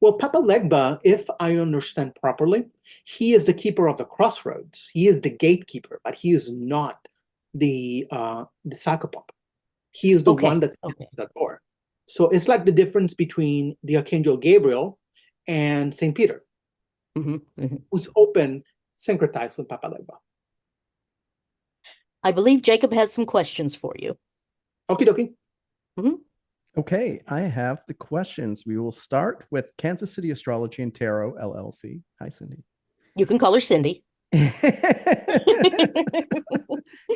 Well, Papa Legba, if I understand properly, he is the keeper of the crossroads. He is the gatekeeper, but he is not the Psychopomp. He is the one that's at that door. So it's like the difference between the Archangel Gabriel and Saint Peter, who's open, syncretized with Papa Legba. I believe Jacob has some questions for you. Okie dokie. Okay, I have the questions. We will start with Kansas City Astrology and Tarot, LLC. Hi, Cindy. You can call her Cindy.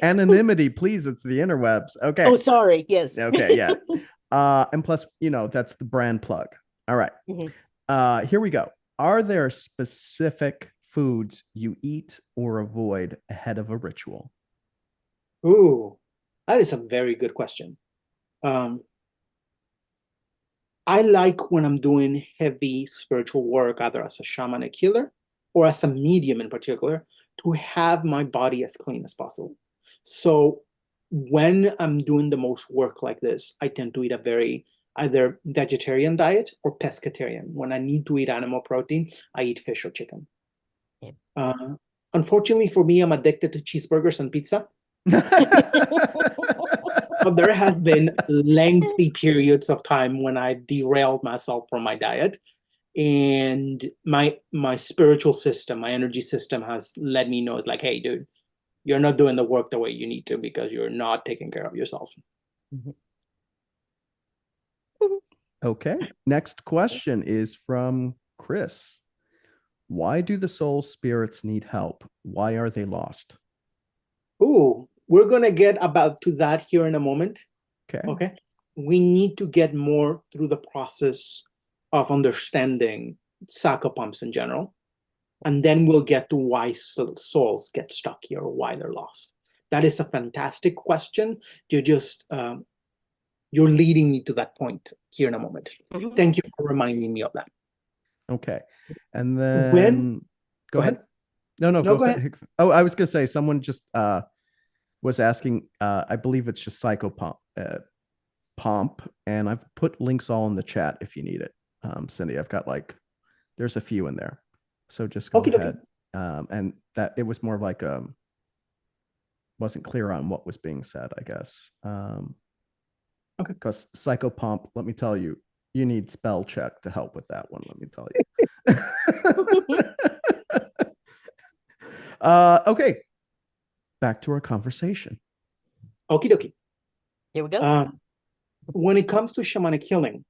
Anonymity, please. It's the interwebs. Okay. Oh, sorry. Yes. Okay. Yeah. And plus, that's the brand plug. All right. Here we go. Are there specific foods you eat or avoid ahead of a ritual? Ooh, that is a very good question. I like when I'm doing heavy spiritual work, either as a shamanic healer or as a medium in particular, to have my body as clean as possible. So when I'm doing the most work like this, I tend to eat a very either vegetarian diet or pescatarian. When I need to eat animal protein, I eat fish or chicken. Yeah. Unfortunately for me, I'm addicted to cheeseburgers and pizza. But there have been lengthy periods of time when I derailed myself from my diet, and my spiritual system, my energy system has let me know, it's like, hey, dude, you're not doing the work the way you need to because you're not taking care of yourself. Okay. Next question is from Chris. Why do the soul spirits need help? Why are they lost? Ooh, we're going to get about to that here in a moment. Okay. We need to get more through the process of understanding psychopomps in general. And then we'll get to why souls get stuck here or why they're lost. That is a fantastic question. You're just, you're leading me to that point here in a moment. Thank you for reminding me of that. Okay. And then go ahead. No, go ahead. Oh, I was going to say, someone just was asking, I believe it's just Psychopomp, and I've put links all in the chat if you need it. Cindy, I've got there's a few in there. So just go ahead. And that it was more of like, wasn't clear on what was being said, I guess. Okay. Because Psychopomp, let me tell you, you need spell check to help with that one. Let me tell you. Okay. Back to our conversation. Okie dokie. Here we go. When it comes to shamanic healing,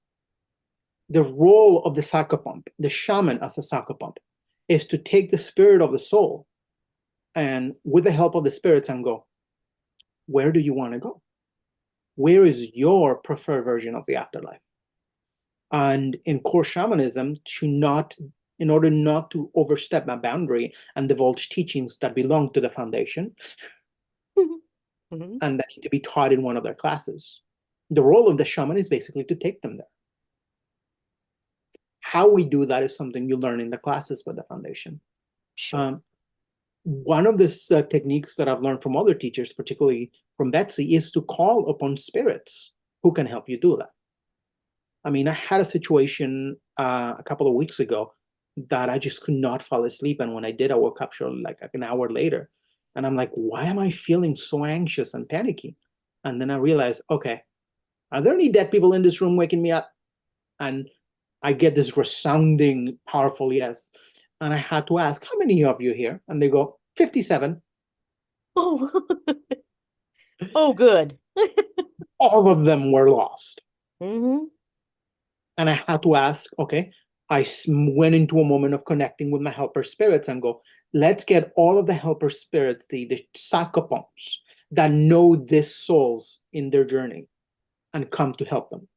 the role of the psychopomp, the shaman as a psychopomp, is to take the spirit of the soul and with the help of the spirits and go, where do you want to go? Where is your preferred version of the afterlife? And in core shamanism, in order not to overstep my boundary and divulge teachings that belong to the foundation and that need to be taught in one of their classes, the role of the shaman is basically to take them there. How we do that is something you learn in the classes with the foundation. Sure. One of the techniques that I've learned from other teachers, particularly from Betsy, is to call upon spirits who can help you do that. I mean, I had a situation a couple of weeks ago that I just could not fall asleep. And when I did, I woke up shortly, like an hour later. And I'm like, why am I feeling so anxious and panicky? And then I realized, okay, are there any dead people in this room waking me up? And I get this resounding, powerful yes. And I had to ask, how many of you here? And they go, 57. Oh, oh, good. All of them were lost. And I had to ask, okay, I went into a moment of connecting with my helper spirits and go, let's get all of the helper spirits, the psychopomps that know these souls in their journey and come to help them.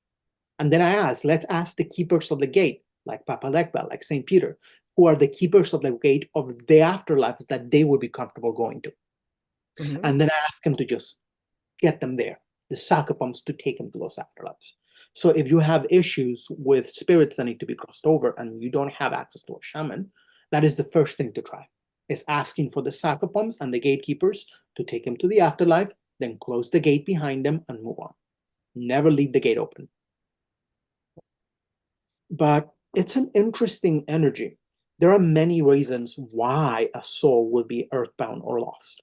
And then I asked, let's ask the keepers of the gate, like Papa Legba, like St. Peter, who are the keepers of the gate of the afterlife that they would be comfortable going to. And then I asked him to just get them there, the psychopomps, to take them to those afterlives. So if you have issues with spirits that need to be crossed over and you don't have access to a shaman, that is the first thing to try, is asking for the psychopomps and the gatekeepers to take them to the afterlife, then close the gate behind them and move on. Never leave the gate open. But it's an interesting energy. There are many reasons why a soul would be earthbound or lost.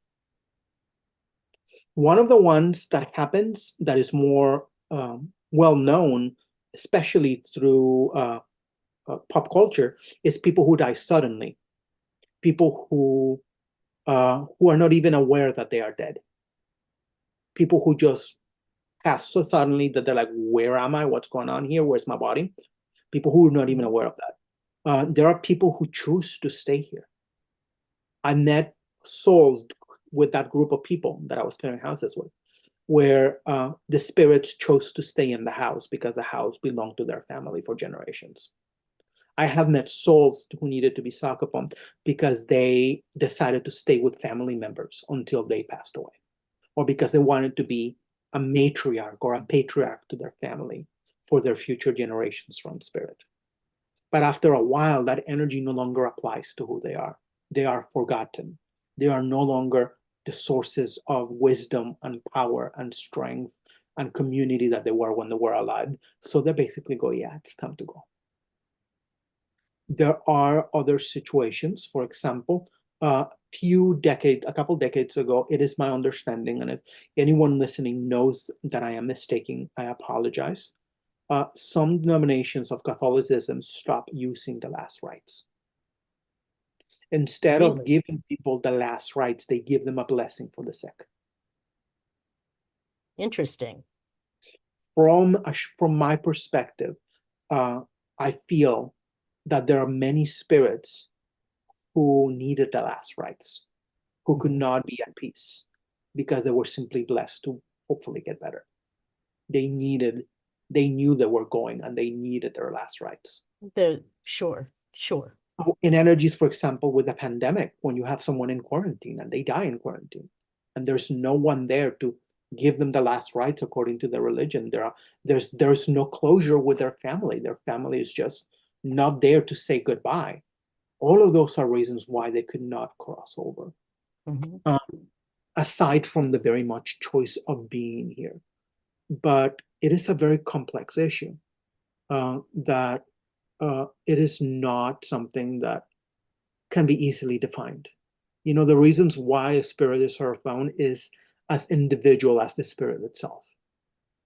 One of the ones that happens that is more well known, especially through pop culture, is people who die suddenly. People who are not even aware that they are dead. People who just pass so suddenly that they're like, where am I? What's going on here? Where's my body? People who are not even aware of that. There are people who choose to stay here. I met souls with that group of people that I was clearing houses with, where the spirits chose to stay in the house because the house belonged to their family for generations. I have met souls who needed to be Psychopomped because they decided to stay with family members until they passed away, or because they wanted to be a matriarch or a patriarch to their family for their future generations from spirit. But after a while, that energy no longer applies to who they are. They are forgotten. They are no longer the sources of wisdom and power and strength and community that they were when they were alive. So they basically go, yeah, it's time to go. There are other situations. For example, a couple decades ago, it is my understanding, and if anyone listening knows that I am mistaken, I apologize. Some denominations of Catholicism stop using the last rites. Instead of giving people the last rites, they give them a blessing for the sick. Interesting. From my perspective, I feel that there are many spirits who needed the last rites, who could not be at peace because they were simply blessed to hopefully get better. They knew they were going, and they needed their last rites. Sure. In energies, for example, with the pandemic, when you have someone in quarantine and they die in quarantine, and there's no one there to give them the last rites according to their religion, there's no closure with their family. Their family is just not there to say goodbye. All of those are reasons why they could not cross over. Aside from the very much choice of being here. But it is a very complex issue that it is not something that can be easily defined. You know, the reasons why a spirit is earthbound is as individual as the spirit itself.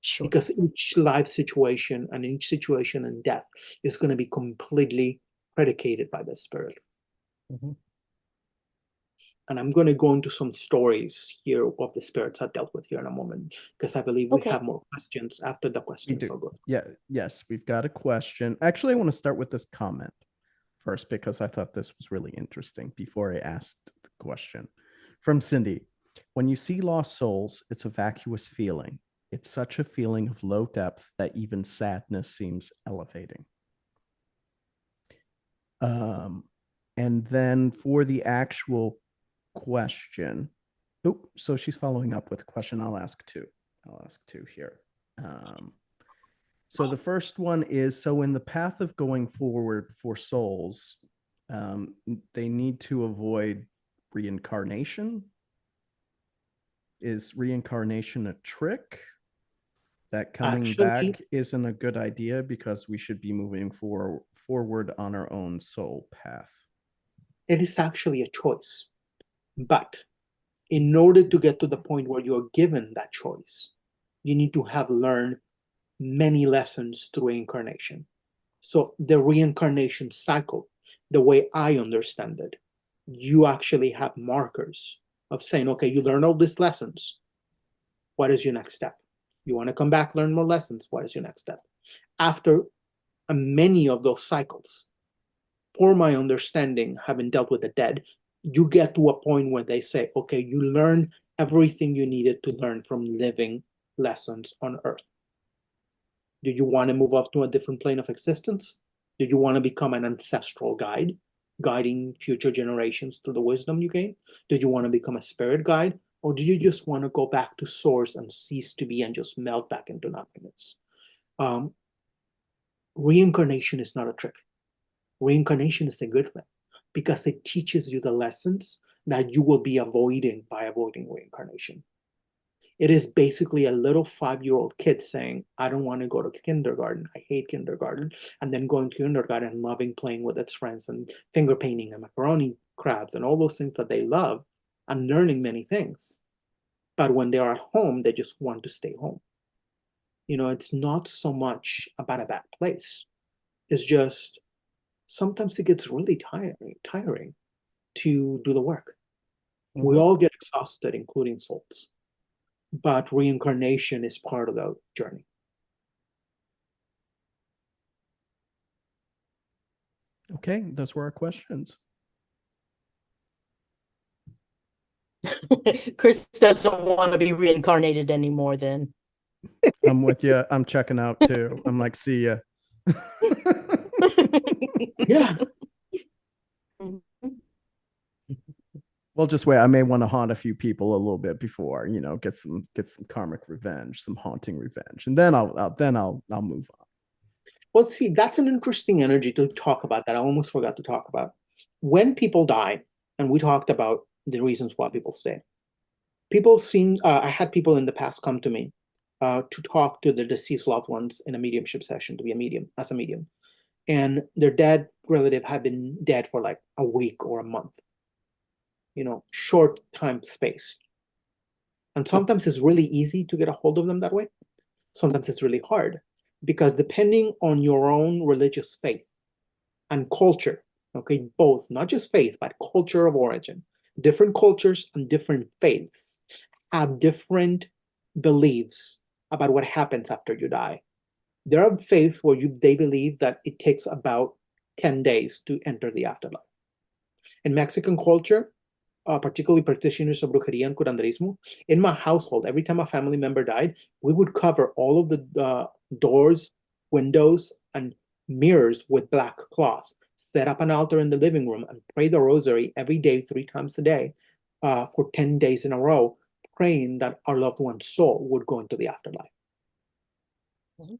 Sure. Because each life situation and each situation in death is going to be completely predicated by the spirit. And I'm going to go into some stories here of the spirits I dealt with here in a moment, because I believe we have more questions after the questions. We do. Yes, we've got a question. Actually, I want to start with this comment first, because I thought this was really interesting before I asked the question. From Cindy: when you see lost souls, it's a vacuous feeling. It's such a feeling of low depth that even sadness seems elevating. And then for the actual question, so she's following up with a question. I'll ask two here. So the first one is, so in the path of going forward for souls, they need to avoid reincarnation. Is reincarnation a trick? That coming back isn't a good idea because we should be moving forward on our own soul path. It is actually a choice. But in order to get to the point where you're given that choice, you need to have learned many lessons through incarnation. So the reincarnation cycle, the way I understand it, you actually have markers of saying, okay, you learn all these lessons. What is your next step? You want to come back, learn more lessons. What is your next step? After many of those cycles, for my understanding, having dealt with the dead, you get to a point where they say, okay, you learned everything you needed to learn from living lessons on Earth. Do you want to move off to a different plane of existence? Do you want to become an ancestral guide, guiding future generations through the wisdom you gain? Do you want to become a spirit guide? Or do you just want to go back to source and cease to be and just melt back into nothingness? Reincarnation is not a trick. Reincarnation is a good thing because it teaches you the lessons that you will be avoiding by avoiding reincarnation. It is basically a little 5-year-old kid saying, I don't want to go to kindergarten. I hate kindergarten. And then going to kindergarten and loving playing with its friends and finger painting and macaroni crabs and all those things that they love and learning many things. But when they are at home, they just want to stay home. You know, it's not so much about a bad place. It's just sometimes it gets really tiring to do the work. We all get exhausted, including souls. But reincarnation is part of the journey. Okay, those were our questions. Chris doesn't want to be reincarnated anymore then. I'm with you. I'm checking out too. I'm like, see ya. Yeah. We'll just wait. I may want to haunt a few people a little bit before, get some karmic revenge, some haunting revenge, and then I'll move on. Well, see, that's an interesting energy to talk about that I almost forgot to talk about. When people die, and we talked about the reasons why people stay. I had people in the past come to me to talk to their deceased loved ones in a mediumship session, to be as a medium. And their dead relative had been dead for like a week or a month, short time space. And sometimes it's really easy to get a hold of them that way. Sometimes it's really hard because depending on your own religious faith and culture, okay, both, not just faith, but culture of origin, different cultures and different faiths have different beliefs about what happens after you die. There are faiths where they believe that it takes about 10 days to enter the afterlife. In Mexican culture, particularly practitioners of brujeria and curanderismo, in my household, every time a family member died, we would cover all of the doors, windows, and mirrors with black cloth, set up an altar in the living room, and pray the rosary every day, 3 times a day, for 10 days in a row, praying that our loved one's soul would go into the afterlife. Mm-hmm.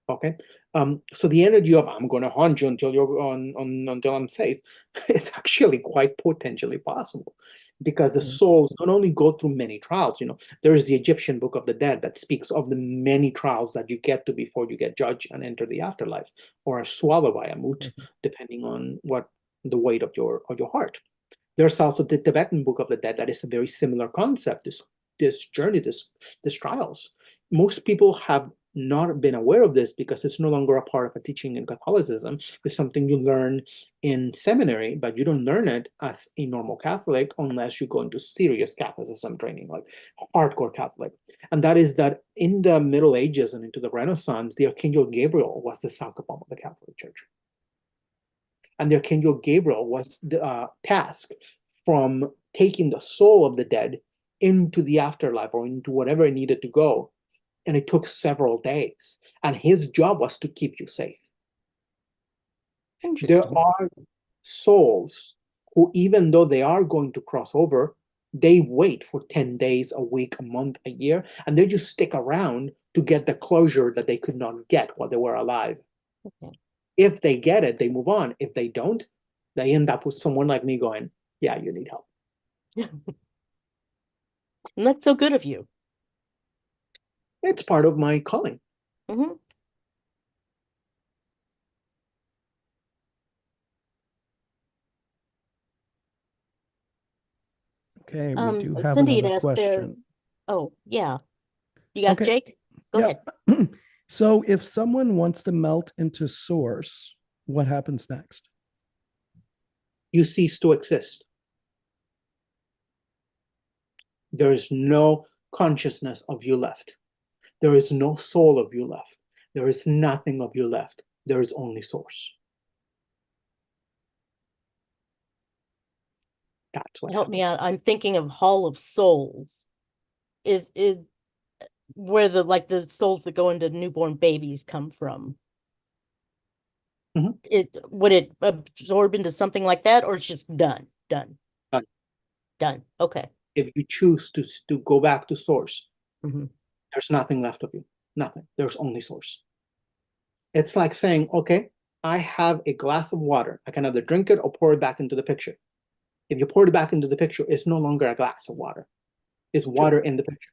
Okay, so the energy of I'm going to haunt you until until I'm safe, it's actually quite potentially possible, because the souls don't only go through many trials. There is the Egyptian Book of the Dead that speaks of the many trials that you get to before you get judged and enter the afterlife, or are swallowed by a moot, depending on what the weight of your heart. There's also the Tibetan Book of the Dead that is a very similar concept. This journey, this trials. Most people have not been aware of this because it's no longer a part of a teaching in Catholicism. It's something you learn in seminary, but you don't learn it as a normal Catholic unless you go into serious Catholicism training, like hardcore Catholic. And that is that in the Middle Ages and into the Renaissance, the Archangel Gabriel was the Psychopomp of the Catholic Church. And the Archangel Gabriel was tasked from taking the soul of the dead into the afterlife or into whatever it needed to go. And it took several days. And his job was to keep you safe. There are souls who, even though they are going to cross over, they wait for 10 days, a week, a month, a year, and they just stick around to get the closure that they could not get while they were alive. Okay. If they get it, they move on. If they don't, they end up with someone like me going, yeah, you need help. And that's so good of you. It's part of my calling. Mm-hmm. Okay, we do have Cindy another question. Oh, yeah. You got Jake? Go ahead. So if someone wants to melt into source, what happens next? You cease to exist. There is no consciousness of you left. There is no soul of you left. There is nothing of you left. There is only source. That's what Help happens. me out. I'm thinking of Hall of Souls. Is where the souls that go into newborn babies come from. Mm-hmm. Would it absorb into something like that, or it's just done? Okay. If you choose to go back to source, mm-hmm. There's nothing left of you. Nothing. There's only source. It's like saying, okay, I have a glass of water. I can either drink it or pour it back into the picture. If you pour it back into the picture, it's no longer a glass of water. It's water in the picture.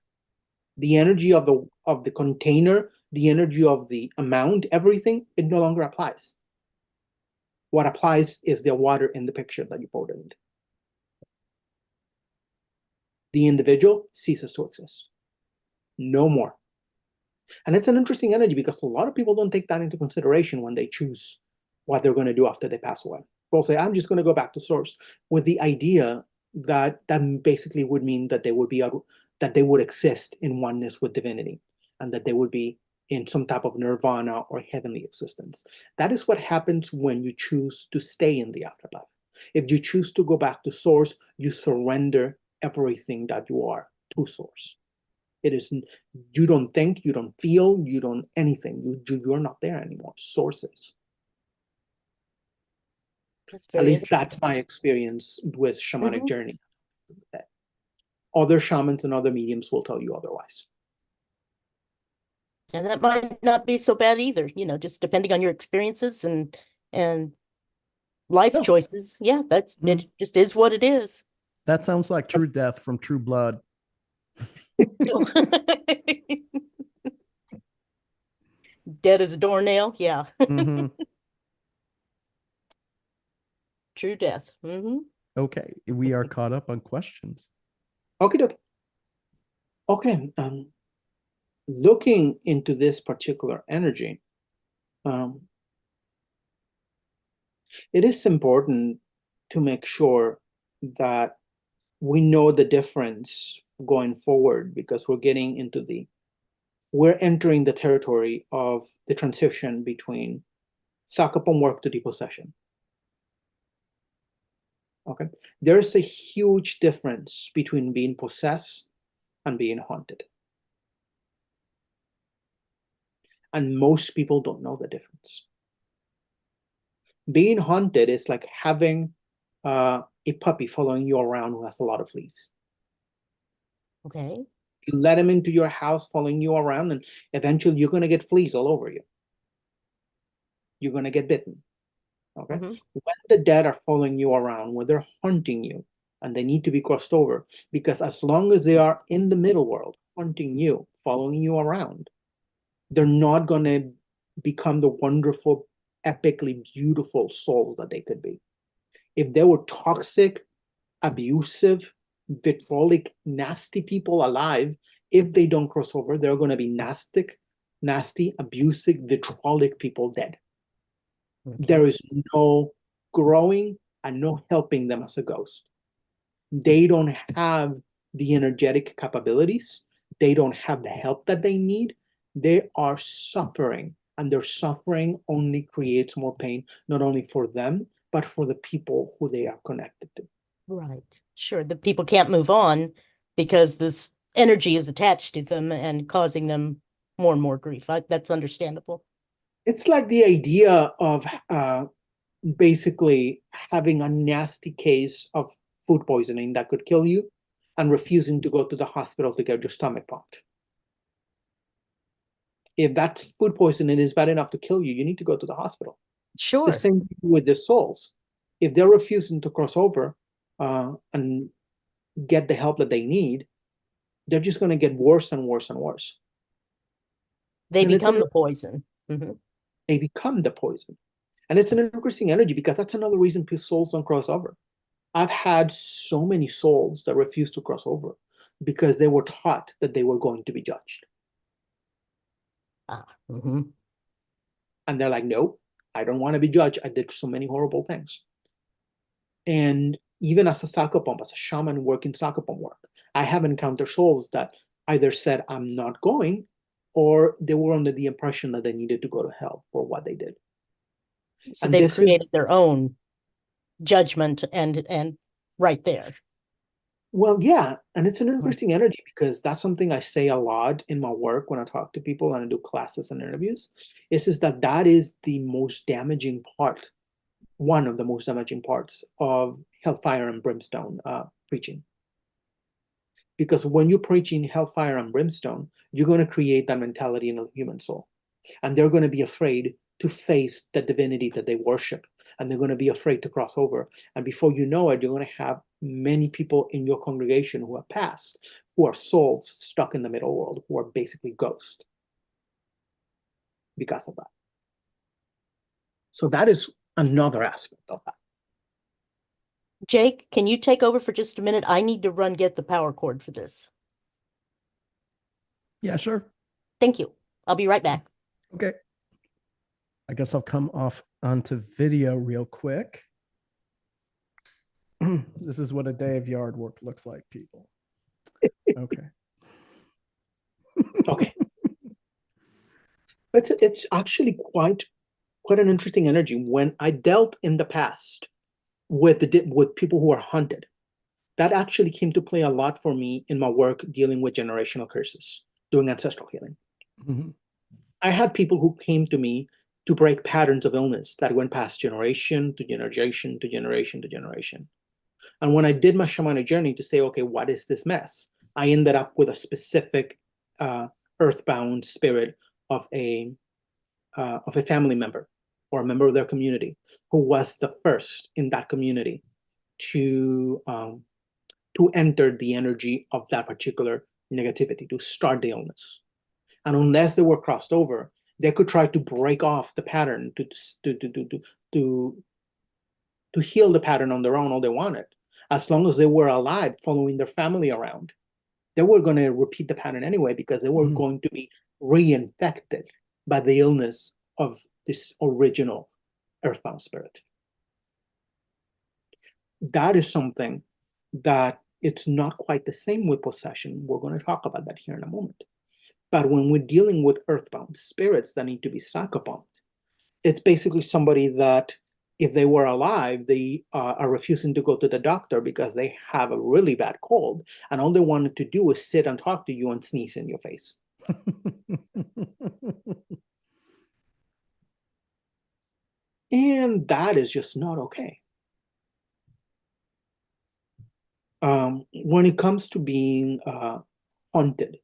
The energy of the container, the energy of the amount, everything, it no longer applies. What applies is the water in the picture that you poured it into. The individual ceases to exist. No more. And it's an interesting energy because a lot of people don't take that into consideration when they choose what they're going to do after they pass away. They'll say, I'm just going to go back to source, with the idea that basically would mean that they would exist in oneness with divinity, and that they would be in some type of nirvana or heavenly existence. That is what happens when you choose to stay in the afterlife. If you choose to go back to source, you surrender everything that you are to source. It is, you don't think, you don't feel, you don't anything. You're not there anymore. Source is. At least that's my experience with shamanic journey. Other shamans and other mediums will tell you otherwise. And that might not be so bad either, you know, just depending on your experiences and life choices. Yeah, that's it just is what it is. That sounds like True Death from True Blood. Dead as a doornail, yeah. Mm-hmm. True Death. Okay, we are caught up on questions. Okay. Okay. Looking into this particular energy, it is important to make sure that we know the difference going forward, because we're entering the territory of the transition between Psychopomp work to depossession. Okay, there's a huge difference between being possessed and being haunted. And most people don't know the difference. Being haunted is like having a puppy following you around who has a lot of fleas. Okay. You let him into your house following you around, and eventually you're going to get fleas all over you. You're going to get bitten. Okay. When the dead are following you around, when they're haunting you, and they need to be crossed over, because as long as they are in the middle world, haunting you, following you around, they're not going to become the wonderful, epically beautiful souls that they could be. If they were toxic, abusive, vitriolic, nasty people alive, if they don't cross over, they're going to be nasty, abusive, vitriolic people dead. Okay. There is no growing and no helping them as a ghost. They don't have the energetic capabilities. They don't have the help that they need. They are suffering, and their suffering only creates more pain, not only for them, but for the people who they are connected to. Right. Sure. The people can't move on because this energy is attached to them and causing them more and more grief. That's understandable. It's like the idea of basically having a nasty case of food poisoning that could kill you and refusing to go to the hospital to get your stomach pumped. If that food poisoning is bad enough to kill you, you need to go to the hospital. Sure. The same thing with the souls. If they're refusing to cross over and get the help that they need, they're just going to get worse and worse and worse. They become the poison. They become the poison. And it's an interesting energy, because that's another reason souls don't cross over. I've had so many souls that refuse to cross over because they were taught that they were going to be judged. And they're like, nope, I don't want to be judged. I did so many horrible things. And even as a Psychopomp, as a shaman working Psychopomp work, I have encountered souls that either said, I'm not going, or they were under the impression that they needed to go to hell for what they did. So they've created their own judgment and right there. Well, yeah. And it's an interesting energy, because that's something I say a lot in my work when I talk to people and I do classes and interviews, is that is the most damaging part, one of the most damaging parts of hellfire and brimstone preaching. Because when you're preaching hellfire and brimstone, you're going to create that mentality in a human soul. And they're going to be afraid to face the divinity that they worship. And they're going to be afraid to cross over. And before you know it, you're going to have many people in your congregation who have passed, who are souls stuck in the middle world, who are basically ghosts because of that. So that is another aspect of that. Jake, can you take over for just a minute? I need to run get the power cord for this. Yeah, sure. Thank you. I'll be right back. Okay. I guess I'll come off onto video real quick. This is what a day of yard work looks like, people. Okay. Okay. It's actually quite an interesting energy. When I dealt in the past with people who are haunted. That actually came to play a lot for me in my work dealing with generational curses, doing ancestral healing. Mm-hmm. I had people who came to me to break patterns of illness that went past generation to generation to generation to generation. And when I did my shamanic journey to say, okay, what is this mess? I ended up with a specific earthbound spirit of a family member or a member of their community who was the first in that community to enter the energy of that particular negativity, to start the illness. And unless they were crossed over, they could try to break off the pattern to heal the pattern on their own all they wanted. As long as they were alive, following their family around, they were going to repeat the pattern anyway because they were going to be reinfected by the illness of this original earthbound spirit. That is something that it's not quite the same with possession. We're going to talk about that here in a moment. But when we're dealing with earthbound spirits that need to be psychopomped, it's basically somebody that, if they were alive, they are refusing to go to the doctor because they have a really bad cold, and all they wanted to do is sit and talk to you and sneeze in your face. And that is just not okay. When it comes to being haunted,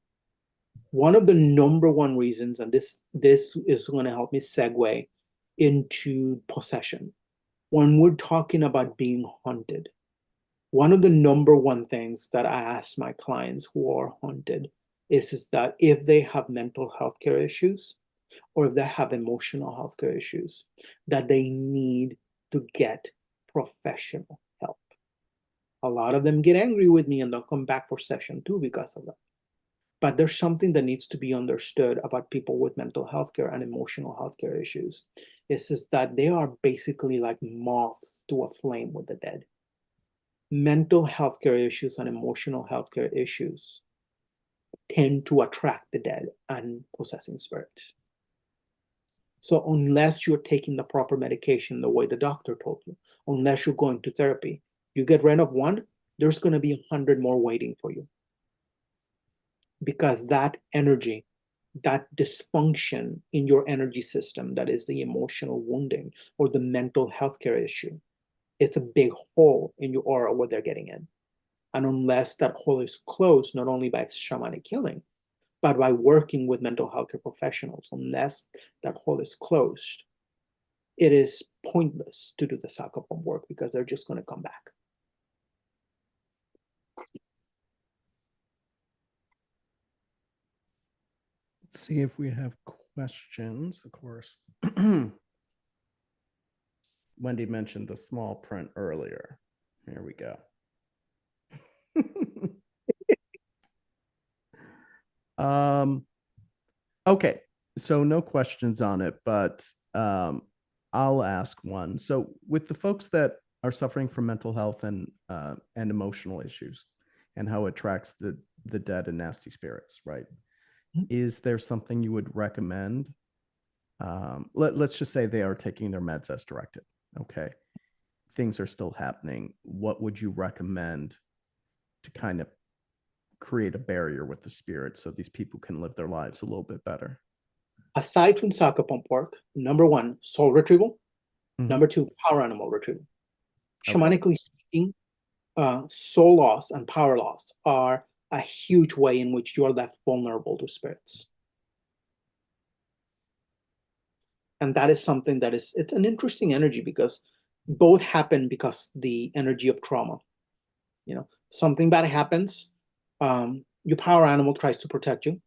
one of the number one reasons, and this is going to help me segue into possession. When we're talking about being haunted, one of the number one things that I ask my clients who are haunted is that if they have mental health care issues or if they have emotional health care issues, that they need to get professional help. A lot of them get angry with me and they'll come back for session 2 because of that. But there's something that needs to be understood about people with mental health care and emotional health care issues. Is that they are basically like moths to a flame with the dead. Mental health care issues and emotional health care issues tend to attract the dead and possessing spirits. So unless you're taking the proper medication the way the doctor told you, unless you're going to therapy, you get rid of one, there's going to be 100 more waiting for you. Because that energy, that dysfunction in your energy system, that is the emotional wounding or the mental health care issue, it's a big hole in your aura what they're getting in. And unless that hole is closed, not only by shamanic healing, but by working with mental health care professionals, unless that hole is closed, it is pointless to do the Psychopomp work because they're just going to come back. Let's see if we have questions, of course. Wendy mentioned the small print earlier. Here we go. Okay, so no questions on it, but I'll ask one. So with the folks that are suffering from mental health and emotional issues and how it attracts the dead and nasty spirits, right? Is there something you would recommend? Let's just say they are taking their meds as directed. Okay. Things are still happening. What would you recommend to kind of create a barrier with the spirit so these people can live their lives a little bit better? Aside from Psychopomp work, number 1, soul retrieval. Number 2, power animal retrieval. Okay. Shamanically speaking, soul loss and power loss are a huge way in which you're left vulnerable to spirits. And that is something that it's an interesting energy because both happen because the energy of trauma. You know, something bad happens, your power animal tries to protect you.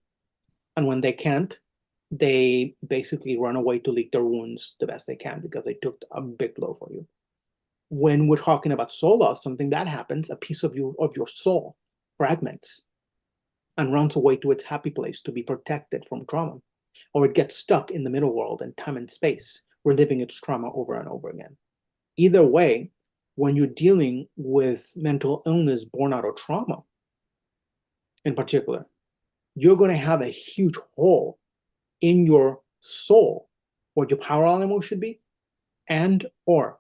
And when they can't, they basically run away to lick their wounds the best they can because they took a big blow for you. When we're talking about soul loss, something that happens, a piece of your soul fragments and runs away to its happy place to be protected from trauma. Or it gets stuck in the middle world in time and space, reliving its trauma over and over again. Either way, when you're dealing with mental illness born out of trauma, in particular, you're going to have a huge hole in your soul where your power animal should be, and or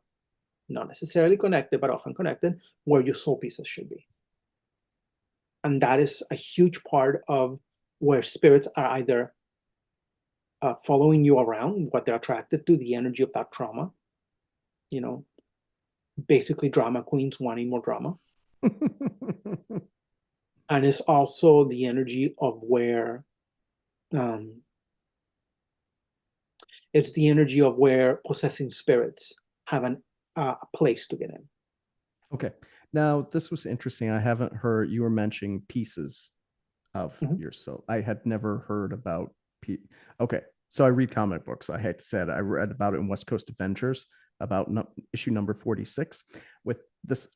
not necessarily connected, but often connected, where your soul pieces should be. And that is a huge part of where spirits are either following you around, what they're attracted to, the energy of that trauma, you know, basically drama queens wanting more drama. And it's also the energy of where, it's the energy of where possessing spirits have a place to get in. Okay. Now, this was interesting. I haven't heard, you were mentioning pieces of your soul. I had never heard about, okay. So I read comic books. I hate to say it. I read about it in West Coast Avengers, about issue number 46, with this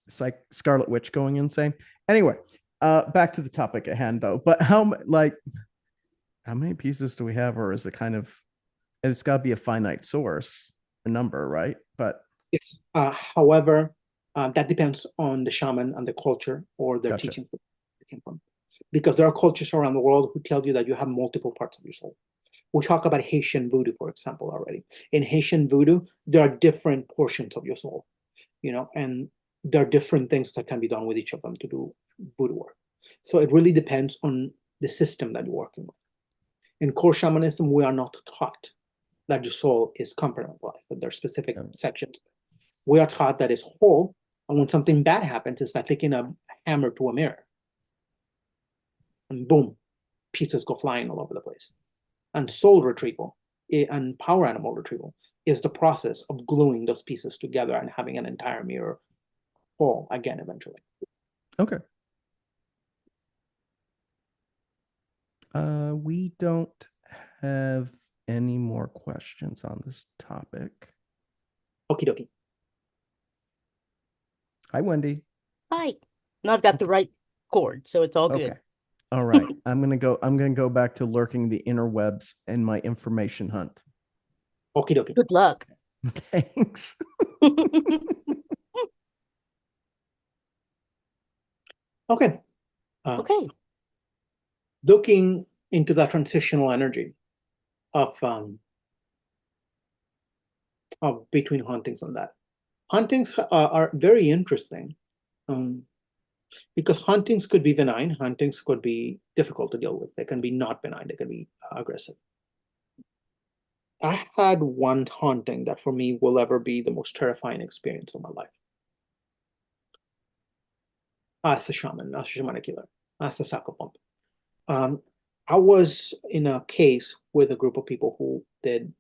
Scarlet Witch going insane. Anyway, back to the topic at hand, though. But how many pieces do we have, or is it kind of, it's got to be a finite source, a number, right? But it's however, that depends on the shaman and the culture or their teachings that they came from, because there are cultures around the world who tell you that you have multiple parts of your soul. We talk about Haitian voodoo, for example, already. In Haitian voodoo, there are different portions of your soul, you know, and there are different things that can be done with each of them to do voodoo work. So it really depends on the system that you're working with. In core shamanism, we are not taught that your soul is compartmentalized, that there are specific sections. We are taught that it's whole, and when something bad happens, it's like taking a hammer to a mirror. And boom, pieces go flying all over the place. And soul retrieval and power animal retrieval is the process of gluing those pieces together and having an entire mirror whole again eventually. Okay. We don't have any more questions on this topic. Okie dokie. Hi, Wendy. Hi. Now I've got the right chord, so it's all good. All right. I'm gonna go back to lurking the interwebs in my information hunt. Okie dokie. Good luck. Thanks. Okay. Okay. Looking into that transitional energy of between hauntings and that. Hauntings are very interesting because hauntings could be benign. Hauntings could be difficult to deal with. They can be not benign. They can be aggressive. I had one haunting that for me will ever be the most terrifying experience of my life. As a shaman, as a shamanic healer, as a psychopomp. I was in a case with a group of people who did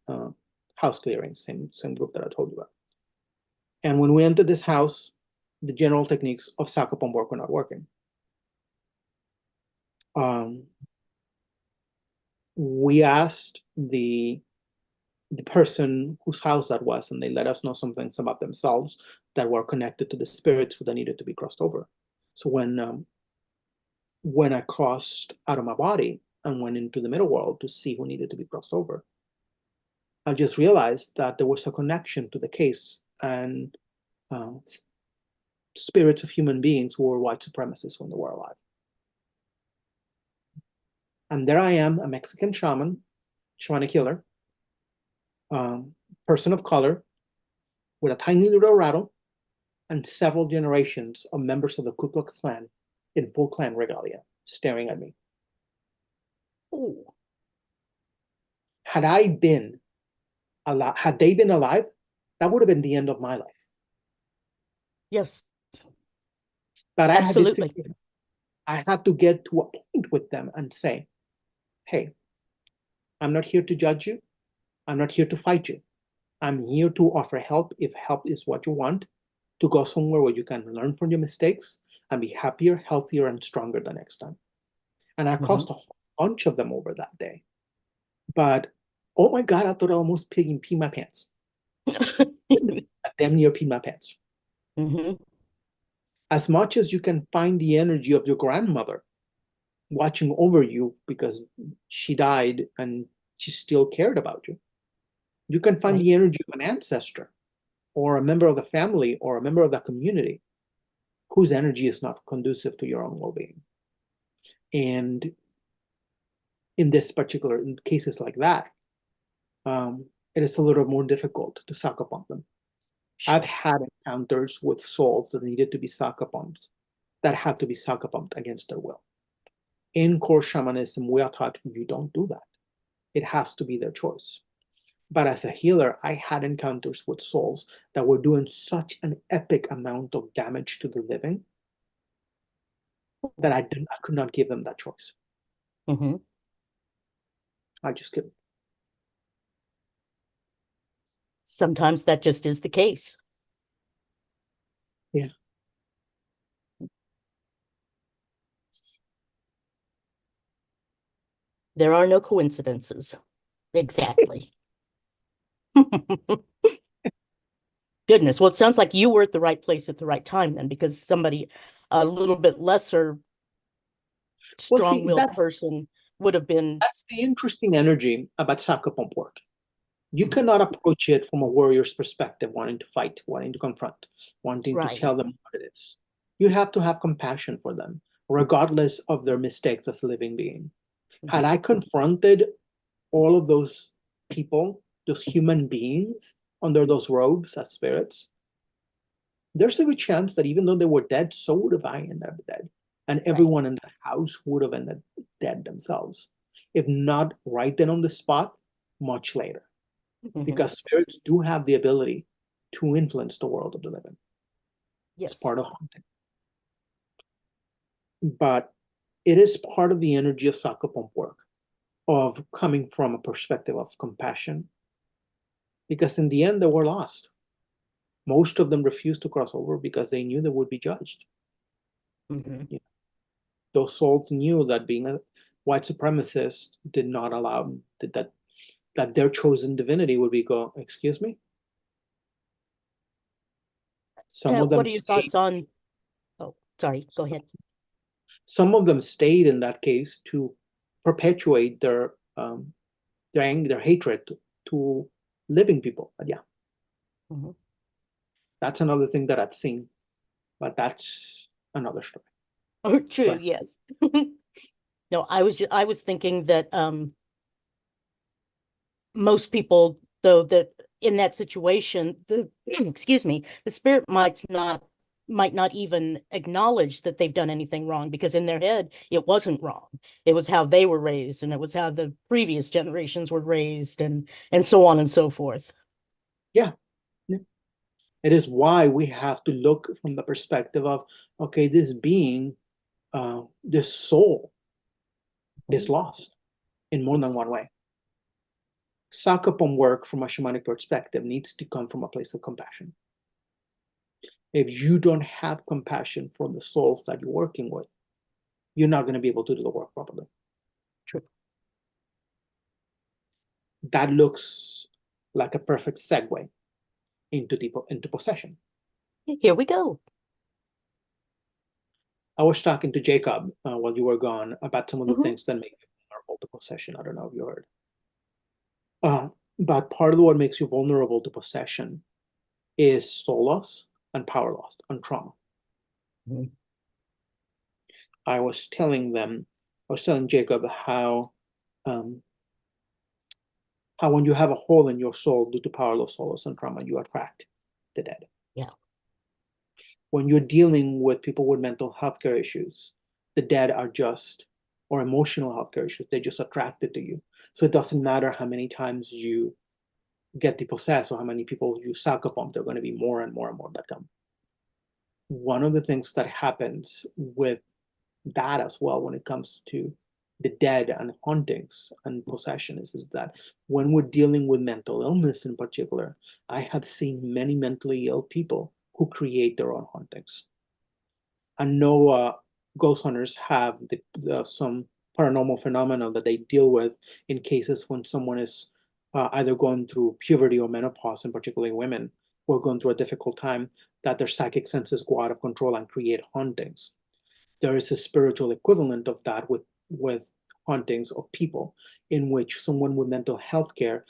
house clearing, same group that I told you about. And when we entered this house, the general techniques of Psychopomp work were not working. We asked the person whose house that was, and they let us know some things about themselves that were connected to the spirits that needed to be crossed over. So when I crossed out of my body and went into the middle world to see who needed to be crossed over, I just realized that there was a connection to the case and spirits of human beings who were white supremacists when they were alive. And there I am, a Mexican shaman, shamanic healer, person of color, with a tiny little rattle, and several generations of members of the Ku Klux Klan in full Klan regalia staring at me. Ooh. Had they been alive, that would have been the end of my life. Yes. But absolutely. I had to get to a point with them and say, hey, I'm not here to judge you. I'm not here to fight you. I'm here to offer help if help is what you want, to go somewhere where you can learn from your mistakes and be happier, healthier, and stronger the next time. And I crossed a whole bunch of them over that day. But, oh my God, I thought I almost peed my pants. I damn near peed my pants. As much as you can find the energy of your grandmother watching over you because she died and she still cared about you, you can find the energy of an ancestor or a member of the family or a member of the community whose energy is not conducive to your own well-being. And in this particular, in cases like that, it is a little more difficult to psychopomp them I've had encounters with souls that needed to be psychopumped, that had to be psychopumped against their will. In core shamanism, we are taught you don't do that. It has to be their choice. But as a healer, I had encounters with souls that were doing such an epic amount of damage to the living that I could not give them that choice. Mm-hmm. I just couldn't. Sometimes that just is the case. Yeah. There are no coincidences. Exactly. Goodness. Well, it sounds like you were at the right place at the right time then, because somebody a little bit lesser strong-willed person would have been. That's the interesting energy about Psychopomp work. You cannot approach it from a warrior's perspective, wanting to fight, wanting to confront, wanting to tell them what it is. You have to have compassion for them, regardless of their mistakes as a living being. Had I confronted all of those people, those human beings, under those robes as spirits, there's a good chance that even though they were dead, so would have I ended up dead. And everyone in that house would have ended dead themselves. If not right then on the spot, much later. Because spirits do have the ability to influence the world of the living. Yes. It's part of haunting. But it is part of the energy of Psychopomp work, of coming from a perspective of compassion. Because in the end, they were lost. Most of them refused to cross over because they knew they would be judged. Those souls knew that being a white supremacist did not allow that their chosen divinity would be excuse me? Some of them what are your thoughts on, oh, sorry, go ahead. Some of them stayed in that case to perpetuate their anger, their hatred to living people. But yeah, that's another thing that I've seen, but that's another story. Oh, true. Yes. No, I was thinking that most people, though, that in that situation, excuse me, the spirit might not even acknowledge that they've done anything wrong, because in their head it wasn't wrong. It was how they were raised, and it was how the previous generations were raised, and so on and so forth. Yeah. It is why we have to look from the perspective of, okay, this being, this soul is lost in more than one way. Psychopomp work from a shamanic perspective needs to come from a place of compassion. If you don't have compassion for the souls that you're working with, you're not going to be able to do the work properly. True. That looks like a perfect segue into possession. Here we go. I was talking to Jacob while you were gone about some of the things that make you vulnerable to possession. I don't know if you heard. But part of what makes you vulnerable to possession is soul loss and power loss and trauma. I was telling Jacob how when you have a hole in your soul due to power loss, soul loss, and trauma, you attract the dead. Yeah. When you're dealing with people with mental health care issues, the dead are just, or emotional health care issues, they're just attracted to you. So it doesn't matter how many times you get depossessed or how many people you psychopomp, there are going to be more and more and more that come. One of the things that happens with that as well when it comes to the dead and hauntings and possession is that when we're dealing with mental illness in particular, I have seen many mentally ill people who create their own hauntings. I know ghost hunters have some paranormal phenomena that they deal with in cases when someone is either going through puberty or menopause, and particularly women who are going through a difficult time, that their psychic senses go out of control and create hauntings. There is a spiritual equivalent of that with hauntings of people, in which someone with mental health care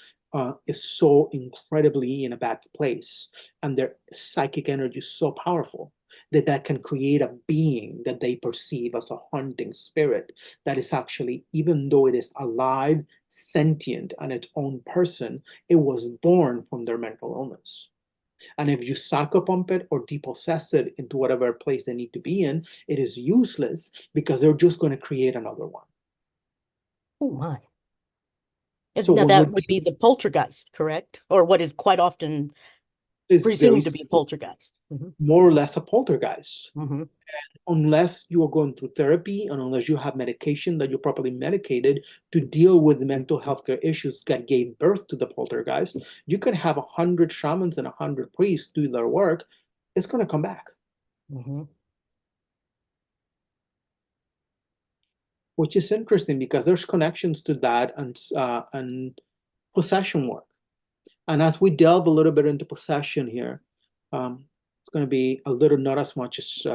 is so incredibly in a bad place, and their psychic energy is so powerful that can create a being that they perceive as a haunting spirit that is actually, even though it is alive, sentient, and its own person, it was born from their mental illness. And if you psychopomp it or depossess it into whatever place they need to be in, it is useless because they're just going to create another one. Oh my. So Now what that would would be the poltergeist, correct? Or what is quite often is presumed to be poltergeist. more or less a poltergeist. Mm-hmm. Unless you are going through therapy and unless you have medication that you're properly medicated to deal with the mental health care issues that gave birth to the poltergeist, you could have 100 shamans and 100 priests do their work. It's going to come back. Mm-hmm. Which is interesting because there's connections to that and possession work. And as we delve a little bit into possession here, it's going to be a little, not as much as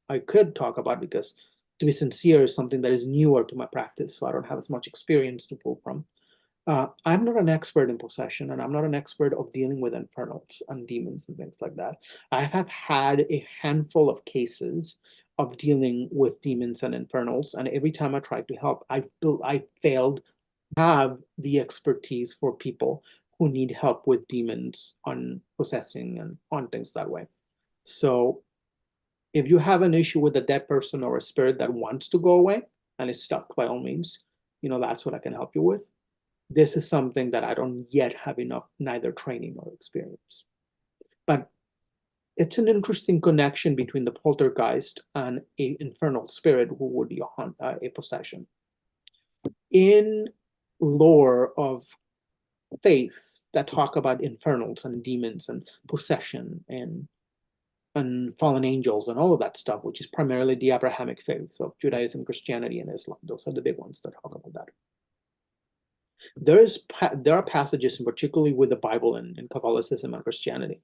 I could talk about, because to be sincere, is something that is newer to my practice, so I don't have as much experience to pull from. I'm not an expert in possession, and I'm not an expert of dealing with infernals and demons and things like that. I have had a handful of cases of dealing with demons and infernals, and every time I tried to help, I failed to have the expertise for people who need help with demons on possessing and on things that way. So if you have an issue with a dead person or a spirit that wants to go away and is stuck, by all means, that's what I can help you with. This is something that I don't yet have enough, neither training or experience. But it's an interesting connection between the poltergeist and an infernal spirit who would be a possession. In lore of faiths that talk about infernals and demons and possession and fallen angels and all of that stuff, which is primarily the Abrahamic faiths of Judaism, Christianity, and Islam. Those are the big ones that talk about that. There are passages, particularly with the Bible and Catholicism and Christianity,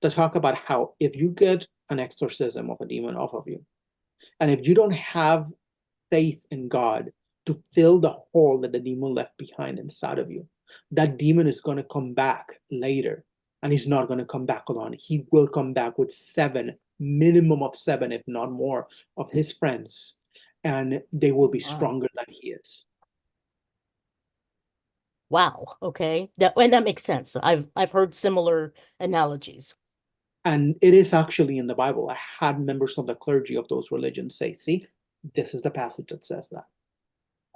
that talk about how if you get an exorcism of a demon off of you, and if you don't have faith in God to fill the hole that the demon left behind inside of you, that demon is going to come back later, and he's not going to come back alone. He will come back with minimum of 7, if not more, of his friends, and they will be stronger than he is. Wow. Okay. That makes sense. I've heard similar analogies. And it is actually in the Bible. I had members of the clergy of those religions say, see, this is the passage that says that.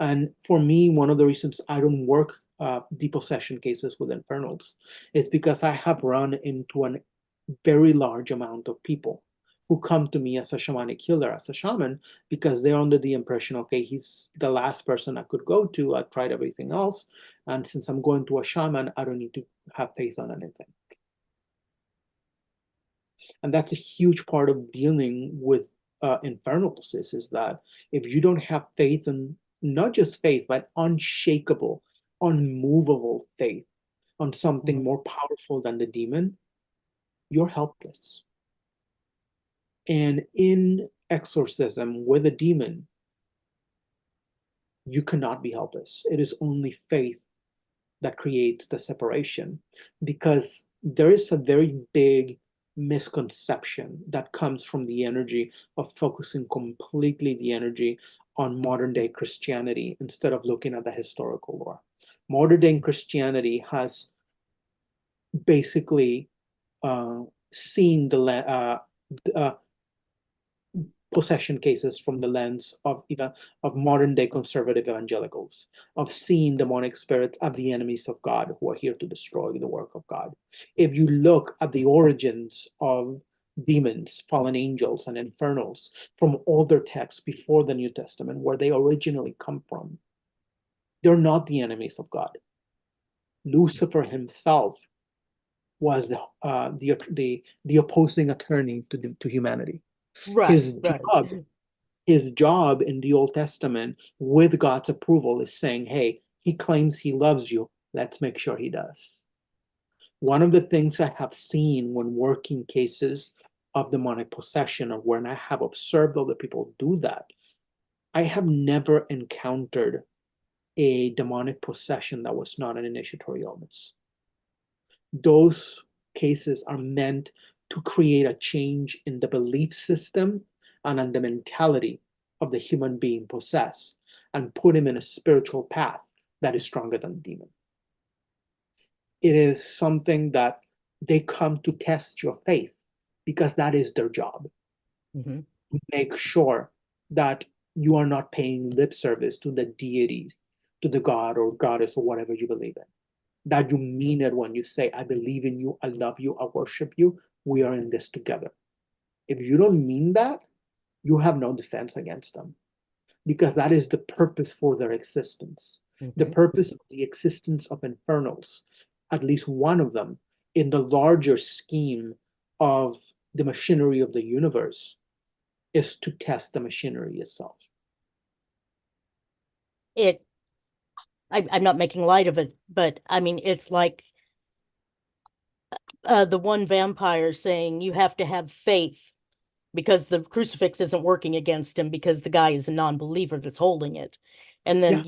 And for me, one of the reasons I don't work depossession cases with infernals is because I have run into a very large amount of people who come to me as a shamanic healer, as a shaman, because they're under the impression, okay, he's the last person I could go to. I tried everything else. And since I'm going to a shaman, I don't need to have faith on anything. And that's a huge part of dealing with infernals is that if you don't have faith, and not just faith, but unshakable, unmovable faith on something more powerful than the demon, you're helpless. And in exorcism with a demon, you cannot be helpless. It is only faith that creates the separation, because there is a very big misconception that comes from the energy of focusing completely the energy on modern day Christianity instead of looking at the historical lore. Modern day Christianity has basically seen the possession cases from the lens of modern day conservative evangelicals, of seeing demonic spirits as the enemies of God who are here to destroy the work of God. If you look at the origins of demons, fallen angels, and infernals from older texts before the New Testament, where they originally come from, they're not the enemies of God. Lucifer himself was the opposing attorney to humanity. Right. His job in the Old Testament, with God's approval, is saying, hey, he claims he loves you. Let's make sure he does. One of the things I have seen when working cases of demonic possession, or when I have observed other people do that, I have never encountered a demonic possession that was not an initiatory illness. Those cases are meant to create a change in the belief system and on the mentality of the human being possessed, and put him in a spiritual path that is stronger than the demon. It is something that they come to test your faith because that is their job. Mm-hmm. Make sure that you are not paying lip service to the deity, to the god or goddess or whatever you believe in. That you mean it when you say, I believe in you, I love you, I worship you, we are in this together. If you don't mean that, you have no defense against them, because that is the purpose for their existence. The purpose of the existence of infernals, at least one of them, in the larger scheme of the machinery of the universe, is to test the machinery itself. I'm not making light of it, but I mean, it's like the one vampire saying you have to have faith because the crucifix isn't working against him because the guy is a non-believer that's holding it. And then,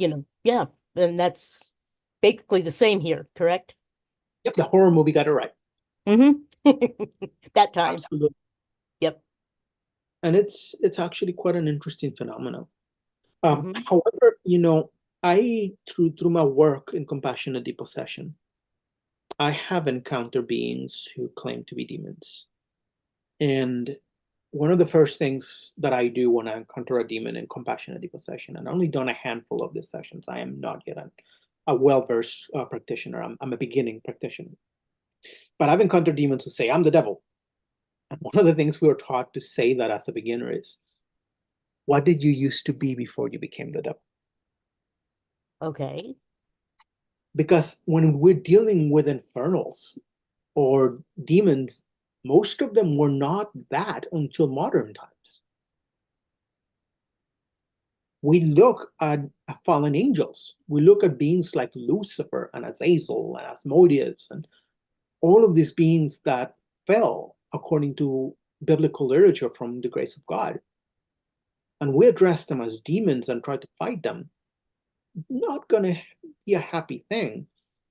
and that's basically the same here, correct? Yep, the horror movie got it right. That time. Absolutely. Yep. And it's actually quite an interesting phenomenon. However, I through my work in compassionate depossession, I have encountered beings who claim to be demons. And one of the first things that I do when I encounter a demon in compassionate depossession, and I've only done a handful of these sessions, I am not yet a well-versed practitioner. I'm a beginning practitioner. But I've encountered demons who say, I'm the devil. And one of the things we were taught to say that as a beginner is, what did you used to be before you became the devil? Okay. Because when we're dealing with infernals or demons, most of them were not that until modern times. We look at fallen angels. We look at beings like Lucifer and Azazel and Asmodeus and all of these beings that fell according to biblical literature from the grace of God. And we address them as demons and try to fight them. Not going to be a happy thing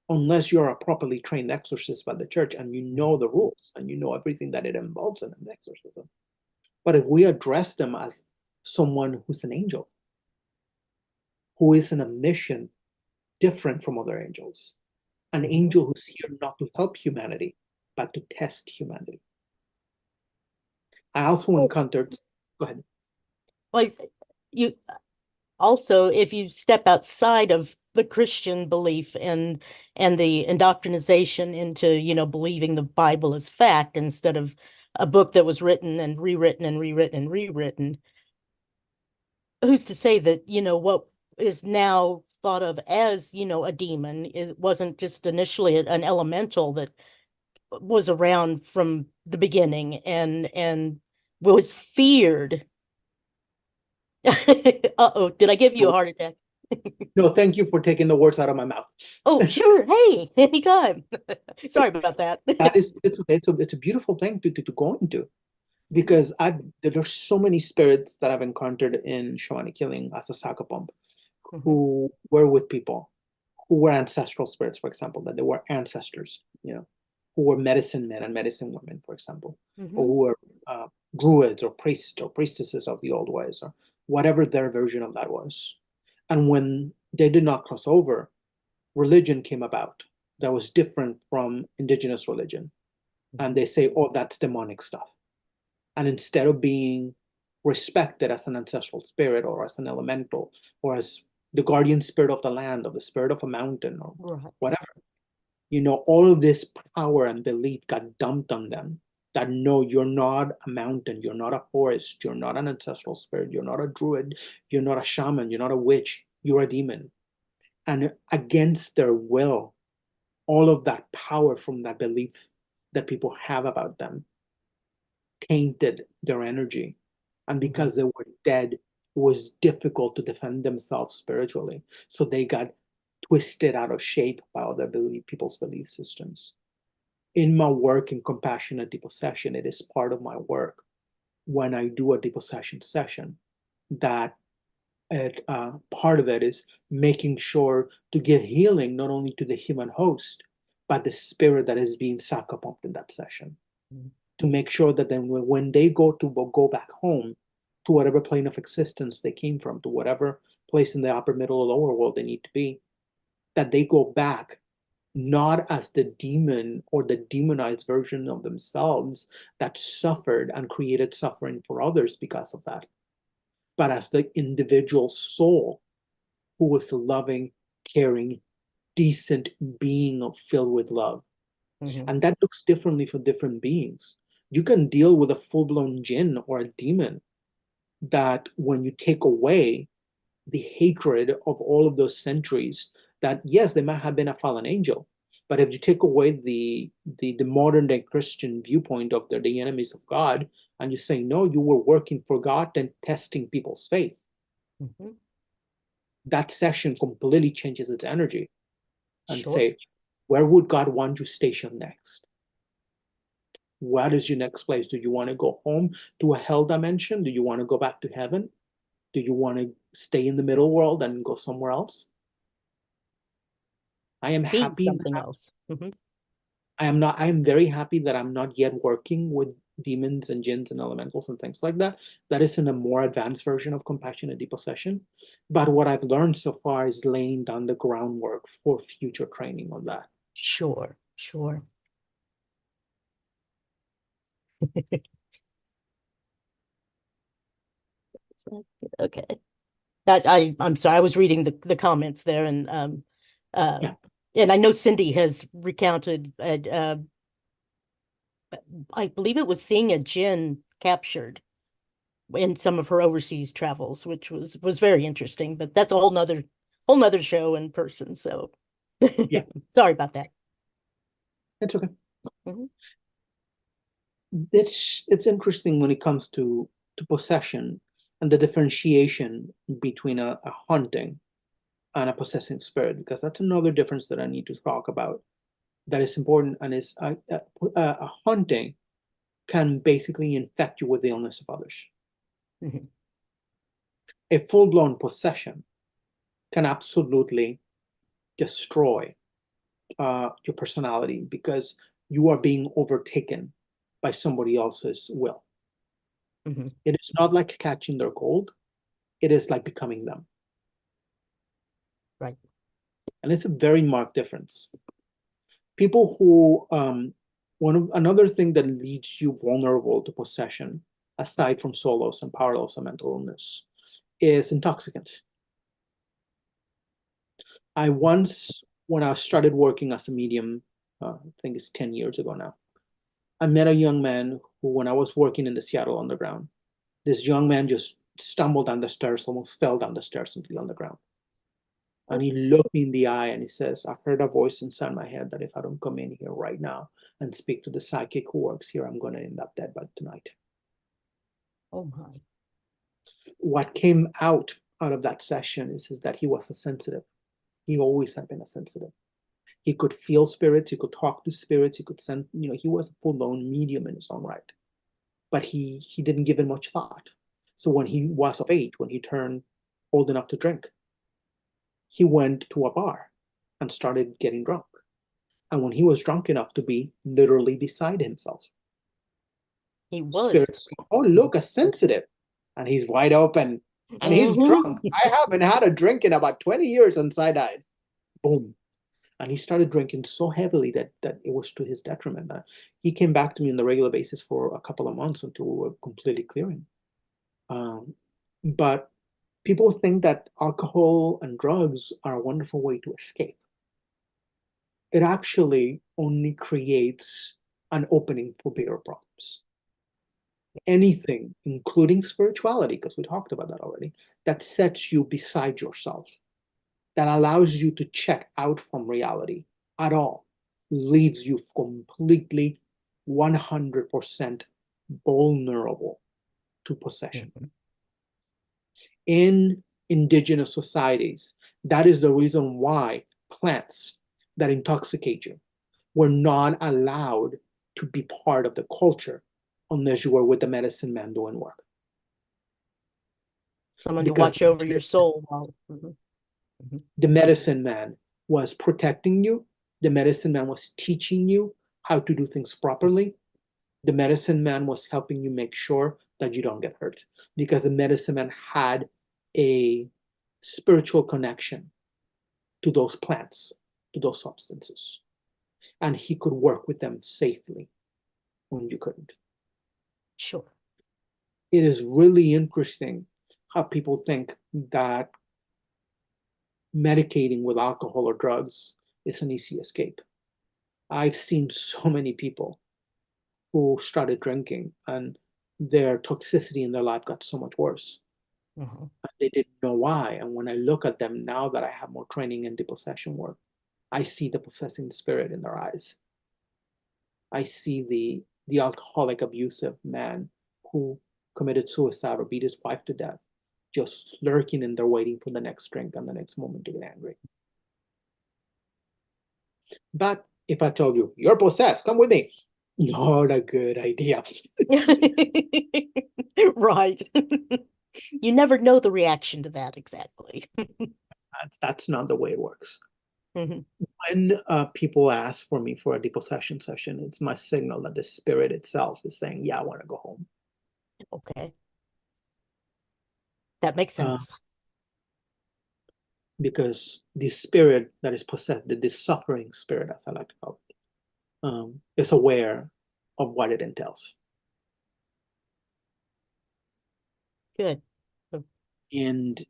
unless you're a properly trained exorcist by the church and you know the rules and you know everything that it involves in an exorcism. But if we address them as someone who's an angel, who is in a mission different from other angels, an angel who's here not to help humanity, but to test humanity. I also encountered, go ahead. Well, you also, if you step outside of the Christian belief and the indoctrination into, believing the Bible is fact instead of a book that was written and rewritten and rewritten and rewritten, who's to say that, what is now thought of as, a demon wasn't just initially an elemental that was around from the beginning and was feared. Uh-oh, did I give you a heart attack? No, thank you for taking the words out of my mouth. Oh, sure. Hey, anytime. Sorry about that. It's okay. It's a beautiful thing to go into, because there's so many spirits that I've encountered in shamanic healing as a Psychopomp who were with people who were ancestral spirits, for example, that they were ancestors, who were medicine men and medicine women, for example, or who were druids or priests or priestesses of the old ways, or whatever their version of that was. And when they did not cross over, religion came about that was different from indigenous religion. And they say, oh, that's demonic stuff. And instead of being respected as an ancestral spirit or as an elemental or as the guardian spirit of the land or the spirit of a mountain or whatever, all of this power and belief got dumped on them, that no, you're not a mountain, you're not a forest, you're not an ancestral spirit, you're not a druid, you're not a shaman, you're not a witch, you're a demon. And against their will, all of that power from that belief that people have about them tainted their energy. And because they were dead, it was difficult to defend themselves spiritually. So they got twisted out of shape by other people's belief systems. In my work in compassionate depossession, it is part of my work when I do a depossession session that part of it is making sure to give healing not only to the human host, but the spirit that is being psychopumped in that session. To make sure that then when they go back home to whatever plane of existence they came from, to whatever place in the upper, middle, or lower world they need to be, that they go back not as the demon or the demonized version of themselves that suffered and created suffering for others because of that, but as the individual soul who was a loving, caring, decent being filled with love. And that looks differently for different beings. You can deal with a full-blown jinn or a demon that when you take away the hatred of all of those centuries, that yes, they might have been a fallen angel, but if you take away the modern day Christian viewpoint of they're the enemies of God, and you say, no, you were working for God and testing people's faith, that session completely changes its energy and say, where would God want you stationed next? What is your next place? Do you want to go home to a hell dimension? Do you want to go back to heaven? Do you want to stay in the middle world and go somewhere else? I am happy. Something else. I am very happy that I'm not yet working with demons and jinns and elementals and things like that. That is in a more advanced version of compassion and depossession. But what I've learned so far is laying down the groundwork for future training on that. Sure. Okay. I'm sorry, I was reading the comments there, and and I know Cindy has recounted I believe it was seeing a jinn captured in some of her overseas travels, which was very interesting, but that's a whole nother show in person. So yeah. Sorry about that. It's okay. It's interesting when it comes to possession and the differentiation between a haunting and a possessing spirit, because that's another difference that I need to talk about that is important, and is a haunting can basically infect you with the illness of others. A full-blown possession can absolutely destroy your personality because you are being overtaken by somebody else's will. It is not like catching their cold. It is like becoming them. Right. And it's a very marked difference. People who, another thing that leads you vulnerable to possession, aside from solos and powerless and mental illness, is intoxicants. I once, when I started working as a medium, I think it's 10 years ago now, I met a young man who, when I was working in the Seattle Underground, this young man just stumbled down the stairs, almost fell down the stairs into the underground. And he looked me in the eye and he says, I heard a voice inside my head that if I don't come in here right now and speak to the psychic who works here, I'm going to end up dead by tonight. Oh my. What came out of that session is that he was a sensitive. He always had been a sensitive. He could feel spirits, he could talk to spirits, he could send, he was a full-blown medium in his own right. But he didn't give it much thought. So when he was of age, when he turned old enough to drink, he went to a bar and started getting drunk. And when he was drunk enough to be literally beside himself, he was. Spirits, oh, look, a sensitive. And he's wide open and he's drunk. I haven't had a drink in about 20 years and side-eyed. Boom. And he started drinking so heavily that it was to his detriment. He came back to me on the regular basis for a couple of months until we were completely clearing. But people think that alcohol and drugs are a wonderful way to escape. It actually only creates an opening for bigger problems. Anything, including spirituality, because we talked about that already, that sets you beside yourself, that allows you to check out from reality at all, leaves you completely 100% vulnerable to possession. In indigenous societies, that is the reason why plants that intoxicate you were not allowed to be part of the culture unless you were with the medicine man doing work. Someone to watch over your soul while the medicine man was protecting you. The medicine man was teaching you how to do things properly. The medicine man was helping you make sure that you don't get hurt, because the medicine man had a spiritual connection to those plants, to those substances. and he could work with them safely when you couldn't. Sure. It is really interesting how people think that medicating with alcohol or drugs is an easy escape. I've seen so many people who started drinking and their toxicity in their life got so much worse. They didn't know why. And when I look at them now that I have more training in depossession work, I see the possessing spirit in their eyes. I see the alcoholic, abusive man who committed suicide or beat his wife to death, just lurking in there waiting for the next drink and the next moment to get angry. But if I told you, you're possessed, come with me, not a good idea. Right. You never know the reaction to that exactly. That's not the way it works. Mhm. When people ask for me for a depossession session, it's my signal that the spirit itself is saying, yeah, I want to go home. Okay. That makes sense. Because the spirit that is possessed, the suffering spirit, as I like to call it, is aware of what it entails. Good. And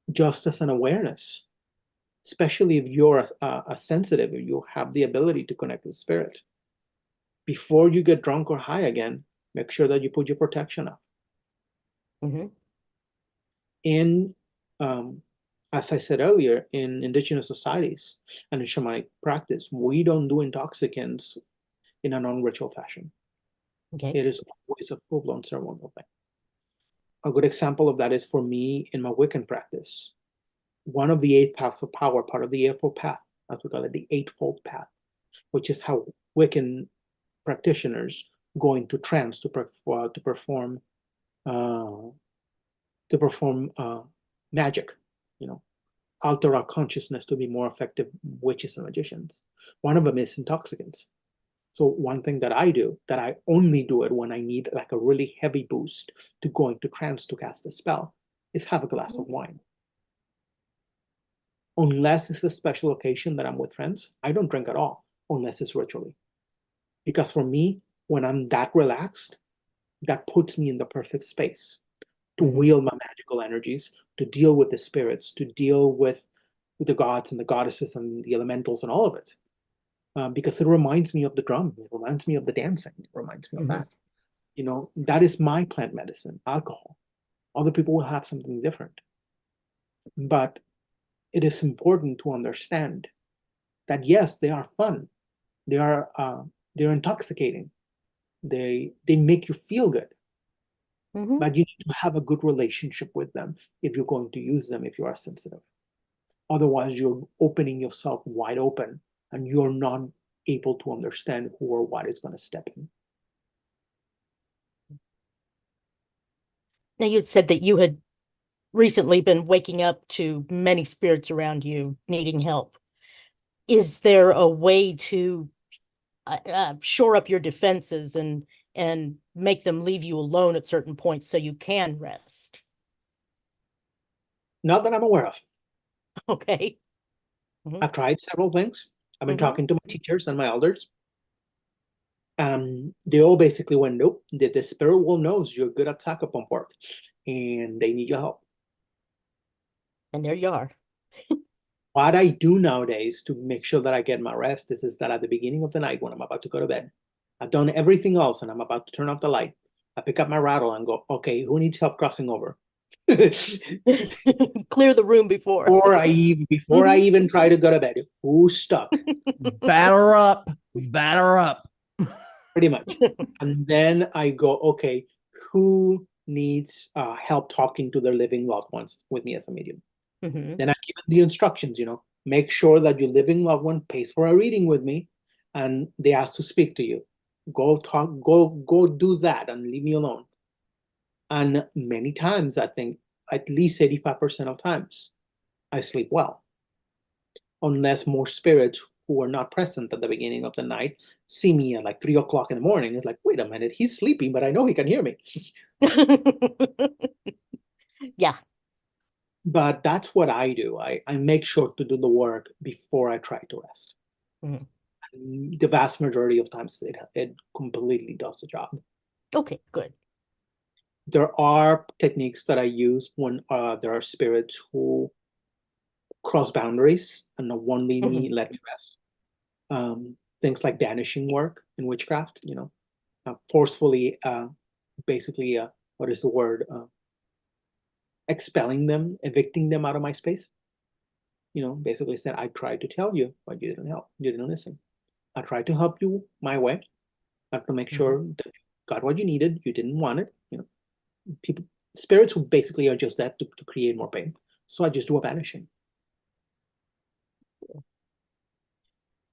just as an awareness, especially if you're a sensitive, if you have the ability to connect with spirit, before you get drunk or high again, make sure that you put your protection up. In, as I said earlier, in indigenous societies and in shamanic practice, we don't do intoxicants in a non-ritual fashion. Okay. It is always a full-blown ceremonial thing. A good example of that is for me in my Wiccan practice. One of the 8 paths of power, part of the Eightfold Path, as we call it, the Eightfold Path, which is how Wiccan practitioners go into trance to perform magic, alter our consciousness to be more effective witches and magicians. One of them is intoxicants. So one thing that I do, that I only do it when I need like a really heavy boost to go into trance to cast a spell, is have a glass of wine. Unless it's a special occasion that I'm with friends, I don't drink at all, unless it's ritually. Because for me, when I'm that relaxed, that puts me in the perfect space to wield my magical energies, to deal with the spirits, to deal with the gods and the goddesses and the elementals and all of it. Because it reminds me of the drum, it reminds me of the dancing, it reminds me of that. That is my plant medicine, alcohol. Other people will have something different. But it is important to understand that yes, they are fun. They're intoxicating. They make you feel good. But you need to have a good relationship with them if you're going to use them, if you are sensitive. Otherwise, you're opening yourself wide open and you're not able to understand who or what is going to step in. Now, you had said that you had recently been waking up to many spirits around you needing help. Is there a way to shore up your defenses and make them leave you alone at certain points so you can rest? Not that I'm aware of. Okay. I've tried several things. I've been talking to my teachers and my elders. They all basically went, nope, the spirit world knows you're good at Psychopomp work and they need your help. And there you are. What I do nowadays to make sure that I get my rest is that at the beginning of the night when I'm about to go to bed, I've done everything else and I'm about to turn off the light. I pick up my rattle and go, okay, who needs help crossing over? Clear the room before. Before I even try to go to bed. Who's stuck? Batter up. Batter up. Pretty much. And then I go, okay, who needs help talking to their living loved ones with me as a medium? Then I give them the instructions, make sure that your living loved one pays for a reading with me and they ask to speak to you. Go talk, go do that and leave me alone. And many times, I think at least 85% of times, I sleep well. Unless more spirits who are not present at the beginning of the night see me at like 3 o'clock in the morning. It's like, wait a minute, he's sleeping, but I know he can hear me. Yeah. But that's what I do. I make sure to do the work before I try to rest. And the vast majority of times, it completely does the job. Okay, good. There are techniques that I use when there are spirits who cross boundaries and won't leave me, let me rest. Things like banishing work in witchcraft, forcefully, basically, what is the word? Expelling them, evicting them out of my space. Basically said, I tried to tell you, but you didn't help. You didn't listen. I tried to help you my way. I have to make sure that you got what you needed. You didn't want it. Spirits who basically are just that to create more pain. So I just do a banishing.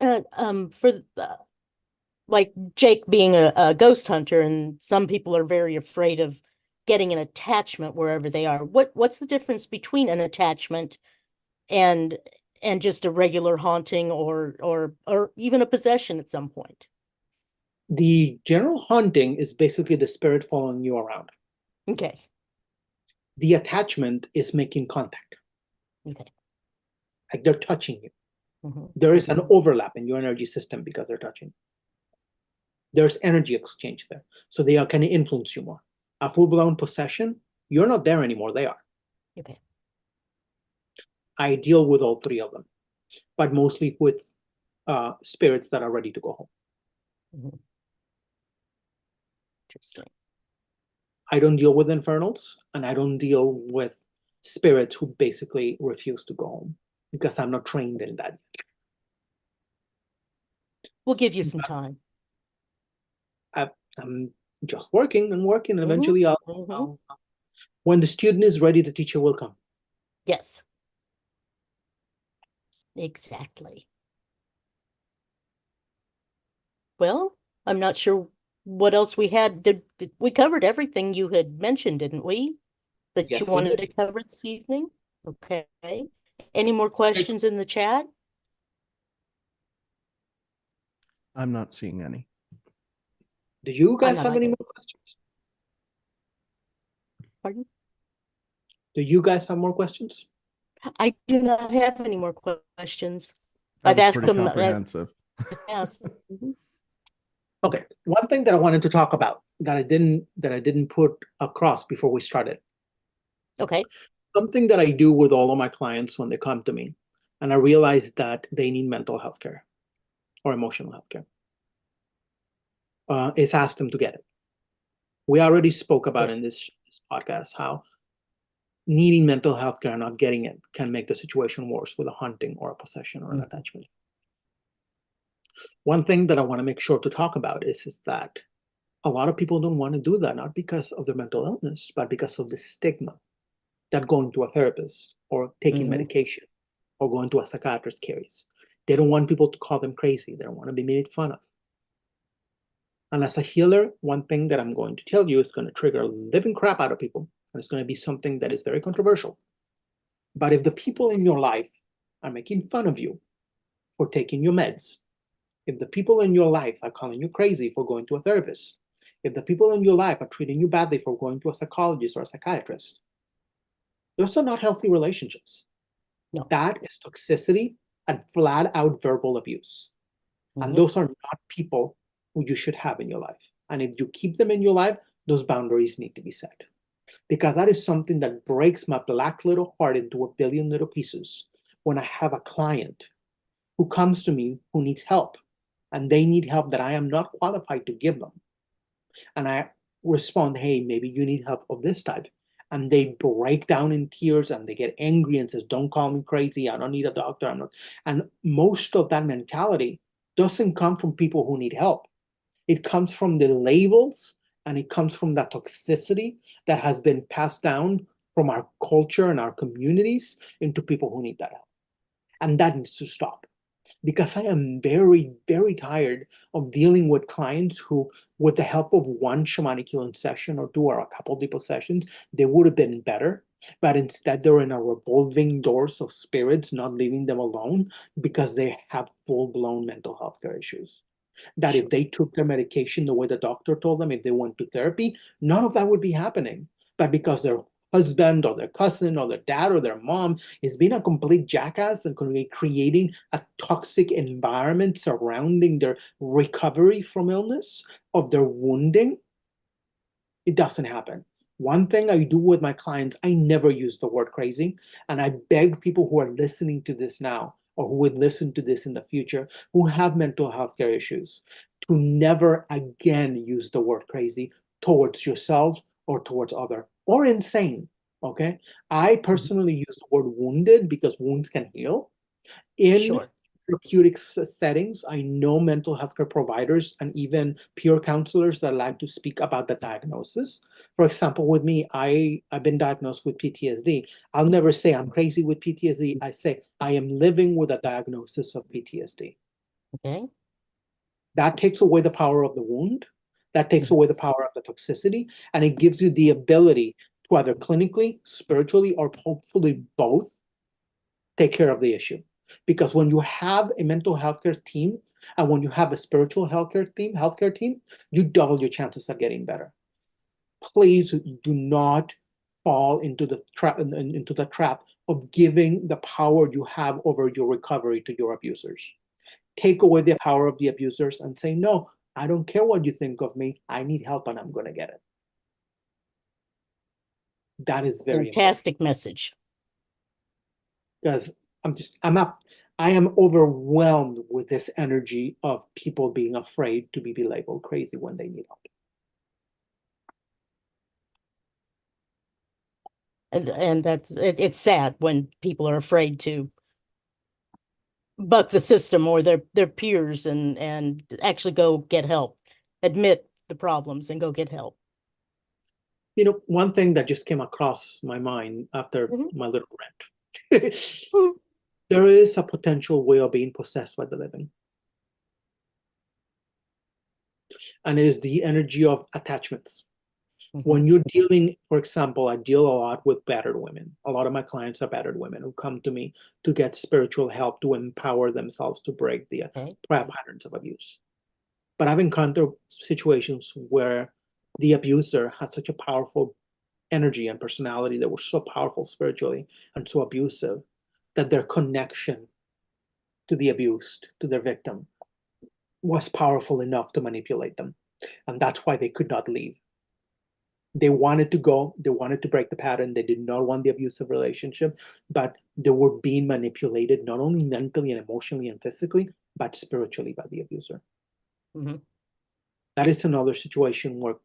For like Jake being a ghost hunter, and some people are very afraid of getting an attachment wherever they are. What's the difference between an attachment and just a regular haunting or even a possession at some point? The general haunting is basically the spirit following you around. Okay. The attachment is making contact. Okay. Like they're touching you. There is an overlap in your energy system because they're touching. There's energy exchange there. So they can influence you more. A full-blown possession, you're not there anymore. They are. Okay. I deal with all three of them, but mostly with spirits that are ready to go home. Interesting. I don't deal with infernals, and I don't deal with spirits who basically refuse to go home because I'm not trained in that. We'll give you some time. I'm just working and working, and eventually when the student is ready, the teacher will come. Yes. Exactly. Well, I'm not sure what else we had. Did we covered everything you had mentioned, didn't we? That Yes, you we wanted did. to cover this evening? Okay. Any more questions in the chat? I'm not seeing any. Do you guys not have any either. more questions? Pardon? Do you guys have more questions? I do not have any more questions. That I've was asked pretty them. comprehensive. Yes. Okay. One thing that I wanted to talk about that I didn't put across before we started. Okay. Something that I do with all of my clients when they come to me, and I realize that they need mental health care or emotional health care, is ask them to get it. We already spoke about in this podcast how needing mental health care and not getting it can make the situation worse with a haunting or a possession or an attachment. One thing that I want to make sure to talk about is that a lot of people don't want to do that, not because of their mental illness, but because of the stigma that going to a therapist or taking medication or going to a psychiatrist carries. They don't want people to call them crazy. They don't want to be made fun of. And as a healer, one thing that I'm going to tell you is going to trigger living crap out of people. And it's going to be something that is very controversial. But if the people in your life are making fun of you for taking your meds, if the people in your life are calling you crazy for going to a therapist, if the people in your life are treating you badly for going to a psychologist or a psychiatrist, those are not healthy relationships. No. That is toxicity and flat out verbal abuse. And those are not people who you should have in your life. And if you keep them in your life, those boundaries need to be set. Because that is something that breaks my black little heart into a billion little pieces when I have a client who comes to me who needs help, and they need help that I am not qualified to give them. And I respond, hey, maybe you need help of this type. And they break down in tears and they get angry and says, don't call me crazy. I don't need a doctor. I'm not. And most of that mentality doesn't come from people who need help. It comes from the labels, and it comes from that toxicity that has been passed down from our culture and our communities into people who need that help. And that needs to stop. Because I am very, very tired of dealing with clients who, with the help of one shamanic healing session or two or a couple deeper sessions, they would have been better. But instead, they're in a revolving doors of spirits, not leaving them alone because they have full-blown mental health care issues. That if they took their medication the way the doctor told them, if they went to therapy, none of that would be happening. But because their husband or their cousin or their dad or their mom is being a complete jackass and creating a toxic environment surrounding their recovery from illness, of their wounding, it doesn't happen. One thing I do with my clients, I never use the word crazy. And I beg people who are listening to this now, or who would listen to this in the future, who have mental health care issues, to never again use the word crazy towards yourself or towards other, or insane, okay? I personally use the word wounded because wounds can heal. In therapeutic settings, I know mental health care providers and even peer counselors that like to speak about the diagnosis. For example, with me, I've been diagnosed with PTSD. I'll never say I'm crazy with PTSD. I say I am living with a diagnosis of PTSD. Okay. That takes away the power of the wound. That takes away the power of the toxicity. And it gives you the ability to either clinically, spiritually, or hopefully both take care of the issue. Because when you have a mental health care team and when you have a spiritual healthcare team, you double your chances of getting better. Please do not fall into the trap of giving the power you have over your recovery to your abusers. Take away the power of the abusers and say, no, I don't care what you think of me. I need help and I'm going to get it. That is very fantastic message. Because I am overwhelmed with this energy of people being afraid to be labeled crazy when they need help. And that's it's sad when people are afraid to buck the system or their peers and actually go get help, admit the problems and go get help. You know, one thing that just came across my mind after my little rant. There is a potential way of being possessed by the living. And it is the energy of attachments. When you're dealing, for example, I deal a lot with battered women. A lot of my clients are battered women who come to me to get spiritual help to empower themselves to break the patterns of abuse. But I've encountered situations where the abuser has such a powerful energy and personality that was so powerful spiritually and so abusive that their connection to the abused, to their victim, was powerful enough to manipulate them. And that's why they could not leave. They wanted to go, they wanted to break the pattern, they did not want the abusive relationship, but they were being manipulated not only mentally and emotionally and physically, but spiritually by the abuser. That is another situation where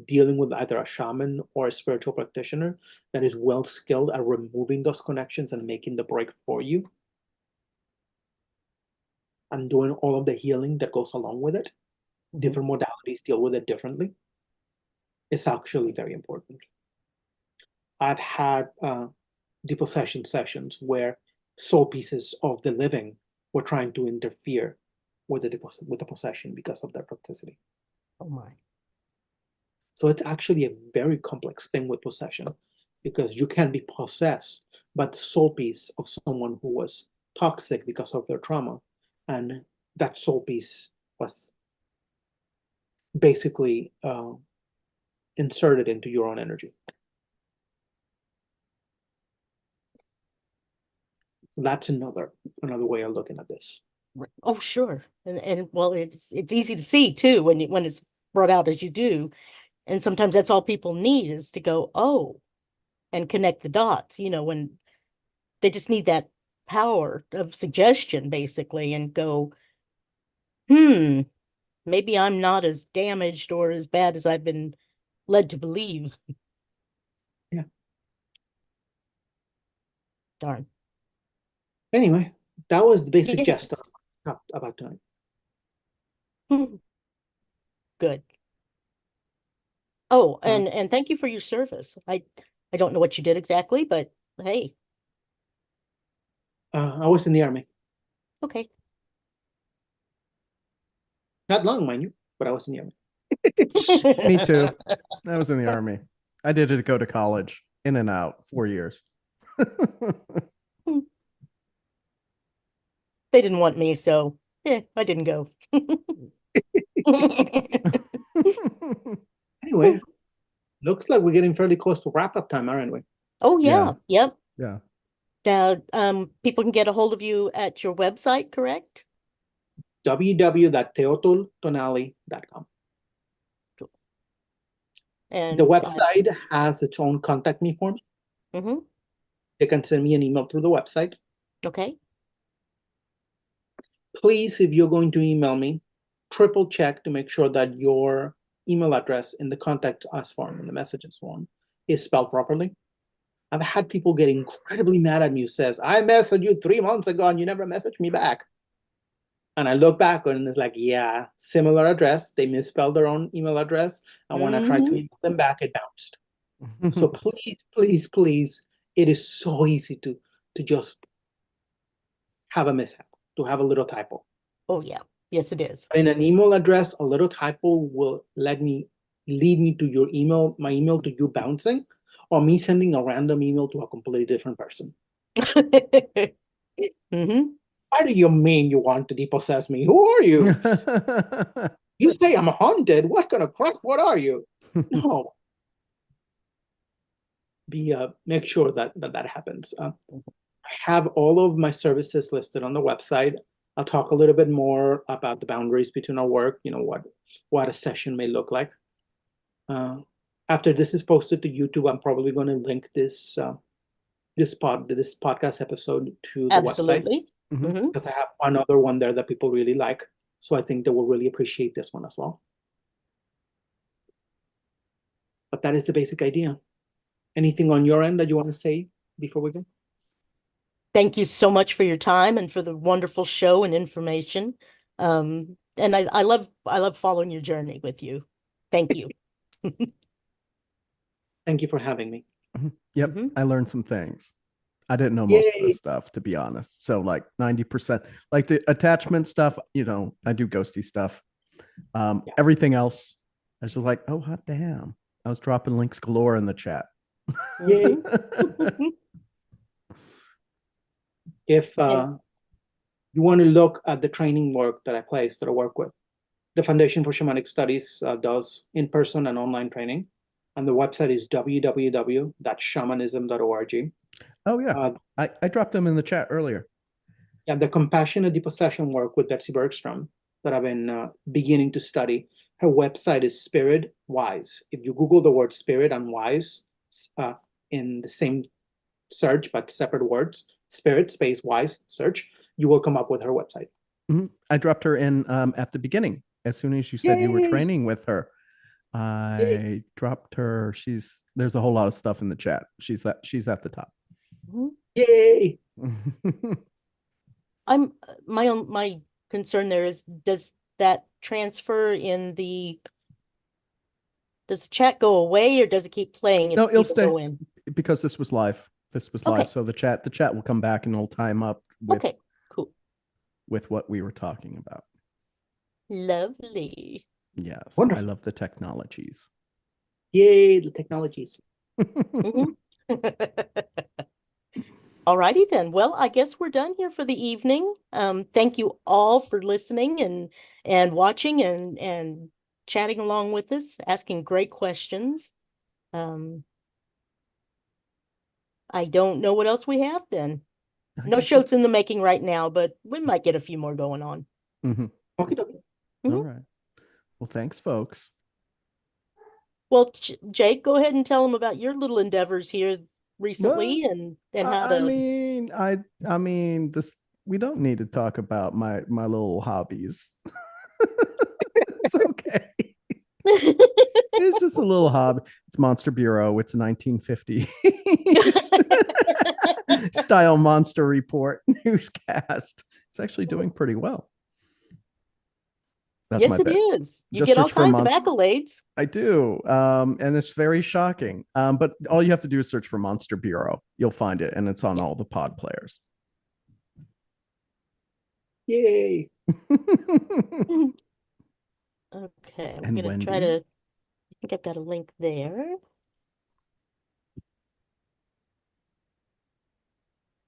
dealing with either a shaman or a spiritual practitioner that is well skilled at removing those connections and making the break for you and doing all of the healing that goes along with it. Different modalities deal with it differently. It's actually very important. I've had depossession sessions where soul pieces of the living were trying to interfere with the possession because of their toxicity. Oh my. So it's actually a very complex thing with possession, because you can be possessed by the soul piece of someone who was toxic because of their trauma, and that soul piece was basically inserted into your own energy. So that's another way of looking at this. Oh, sure. And well, it's easy to see too when it's brought out as you do. And sometimes that's all people need is to go, oh, and connect the dots, you know, when they just need that power of suggestion basically and go, maybe I'm not as damaged or as bad as I've been led to believe. Yeah. Darn. Anyway, that was the basic Yes. gist about tonight. Good. Oh, and thank you for your service. I don't know what you did exactly, but hey. I was in the Army. Okay. Not long, mind you, but I was in the Army. Me too. I was in the Army. I did it to go to college, in and out, 4 years. They didn't want me, so I didn't go. Anyway, looks like we're getting fairly close to wrap-up time, aren't we? Oh, yeah. Yeah. Yep. Yeah. Now, people can get a hold of you at your website, correct? www.teotoltonali.com. Cool. And the website has its own contact me form. Mm-hmm. They can send me an email through the website. Okay. Please, if you're going to email me, triple check to make sure that your email address in the contact us form, in the messages form, is spelled properly. I've had people get incredibly mad at me who says, I messaged you 3 months ago and you never messaged me back. And I look back and it's like, yeah, similar address. They misspelled their own email address. And when I tried to email them back, it bounced. So please, please, please, it is so easy to just have a mishap, to have a little typo. Oh, yeah. Yes, it is. In an email address, a little typo will lead me to your email, my email to you bouncing, or me sending a random email to a completely different person. Mm-hmm. What do you mean you want to depossess me? Who are you? You say I'm haunted. What kind of crap? What are you? No. Make sure that happens. I have all of my services listed on the website. I'll talk a little bit more about the boundaries between our work, what a session may look like. After this is posted to YouTube, I'm probably going to link this podcast episode to the Absolutely. website, because I have another one there that people really like. So I think they will really appreciate this one as well. But that is the basic idea. Anything on your end that you want to say before we go? Thank you so much for your time and for the wonderful show and information. And I love following your journey with you. Thank you. Thank you for having me. Yep. I learned some things. I didn't know most of this stuff, to be honest. So like 90%, like the attachment stuff, I do ghosty stuff. Everything else, I was just like, oh, hot damn. I was dropping links galore in the chat. Yay. If you want to look at the training work that I work with, the Foundation for Shamanic Studies does in-person and online training. And the website is www.shamanism.org. Oh, yeah. I dropped them in the chat earlier. Yeah, the compassionate depossession work with Betsy Bergstrom that I've been beginning to study. Her website is Spirit Wise. If you Google the word spirit and wise in the same search, but separate words, spirit space wise search, you will come up with her website. I dropped her in at the beginning. As soon as you said you were training with her, I dropped her. There's a whole lot of stuff in the chat. She's at the top. Yay. My concern there is, does that transfer does chat go away, or does it keep playing if it'll stay go in? Because this was live. So the chat will come back and it'll time up with cool. With what we were talking about. Lovely. Yes. Wonderful. I love the technologies. Yay, the technologies. All righty then. Well, I guess we're done here for the evening. Thank you all for listening and watching and chatting along with us, asking great questions. I don't know what else we have then. No shows in the making right now, but we might get a few more going on. Okay. All right. Well, thanks, folks. Well, Jake, go ahead and tell them about your little endeavors here recently and how to. I mean, this, we don't need to talk about my little hobbies. It's okay. It's just a little hobby. It's Monster Bureau. It's a 1950s style monster report newscast. It's actually doing pretty well. That's yes, it is. You Just get all search for kinds of accolades. I do. And it's very shocking. But all you have to do is search for Monster Bureau. You'll find it, and it's on all the pod players. Yay. Okay, I'm going to try to, I think I've got a link there.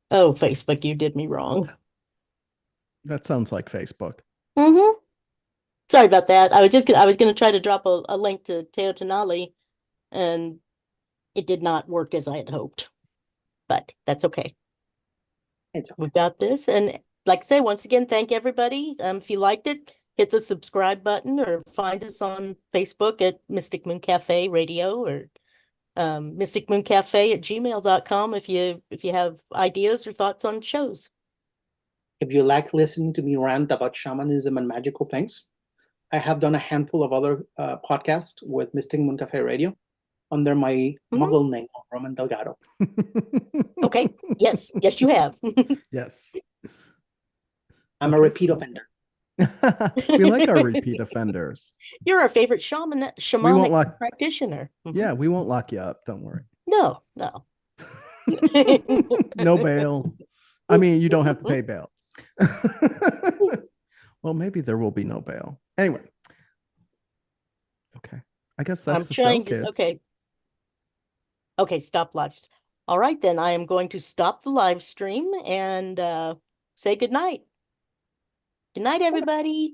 Oh, Facebook, you did me wrong. That sounds like Facebook. Sorry about that. I was going to try to drop a link to Teotonali, and it did not work as I had hoped. but that's okay. It's okay. We've got this. And like I say, once again, thank everybody. If you liked it, hit the subscribe button or find us on Facebook at Mystic Moon Cafe Radio or mysticmooncafe@gmail.com if you have ideas or thoughts on shows. If you like listening to me rant about shamanism and magical things, I have done a handful of other podcasts with Mystic Moon Cafe Radio under my Muggle name, Roman Delgado. Okay. Yes, you have. Yes. I'm a repeat offender. We like our repeat offenders. You're our favorite shamanic practitioner. Yeah, we won't lock you up. Don't worry. No. No bail. I mean, you don't have to pay bail. Well, maybe there will be no bail. Anyway. Okay. I guess that's the show, kids. Okay, stop live. All right, then I am going to stop the live stream and say good night. Good night, everybody.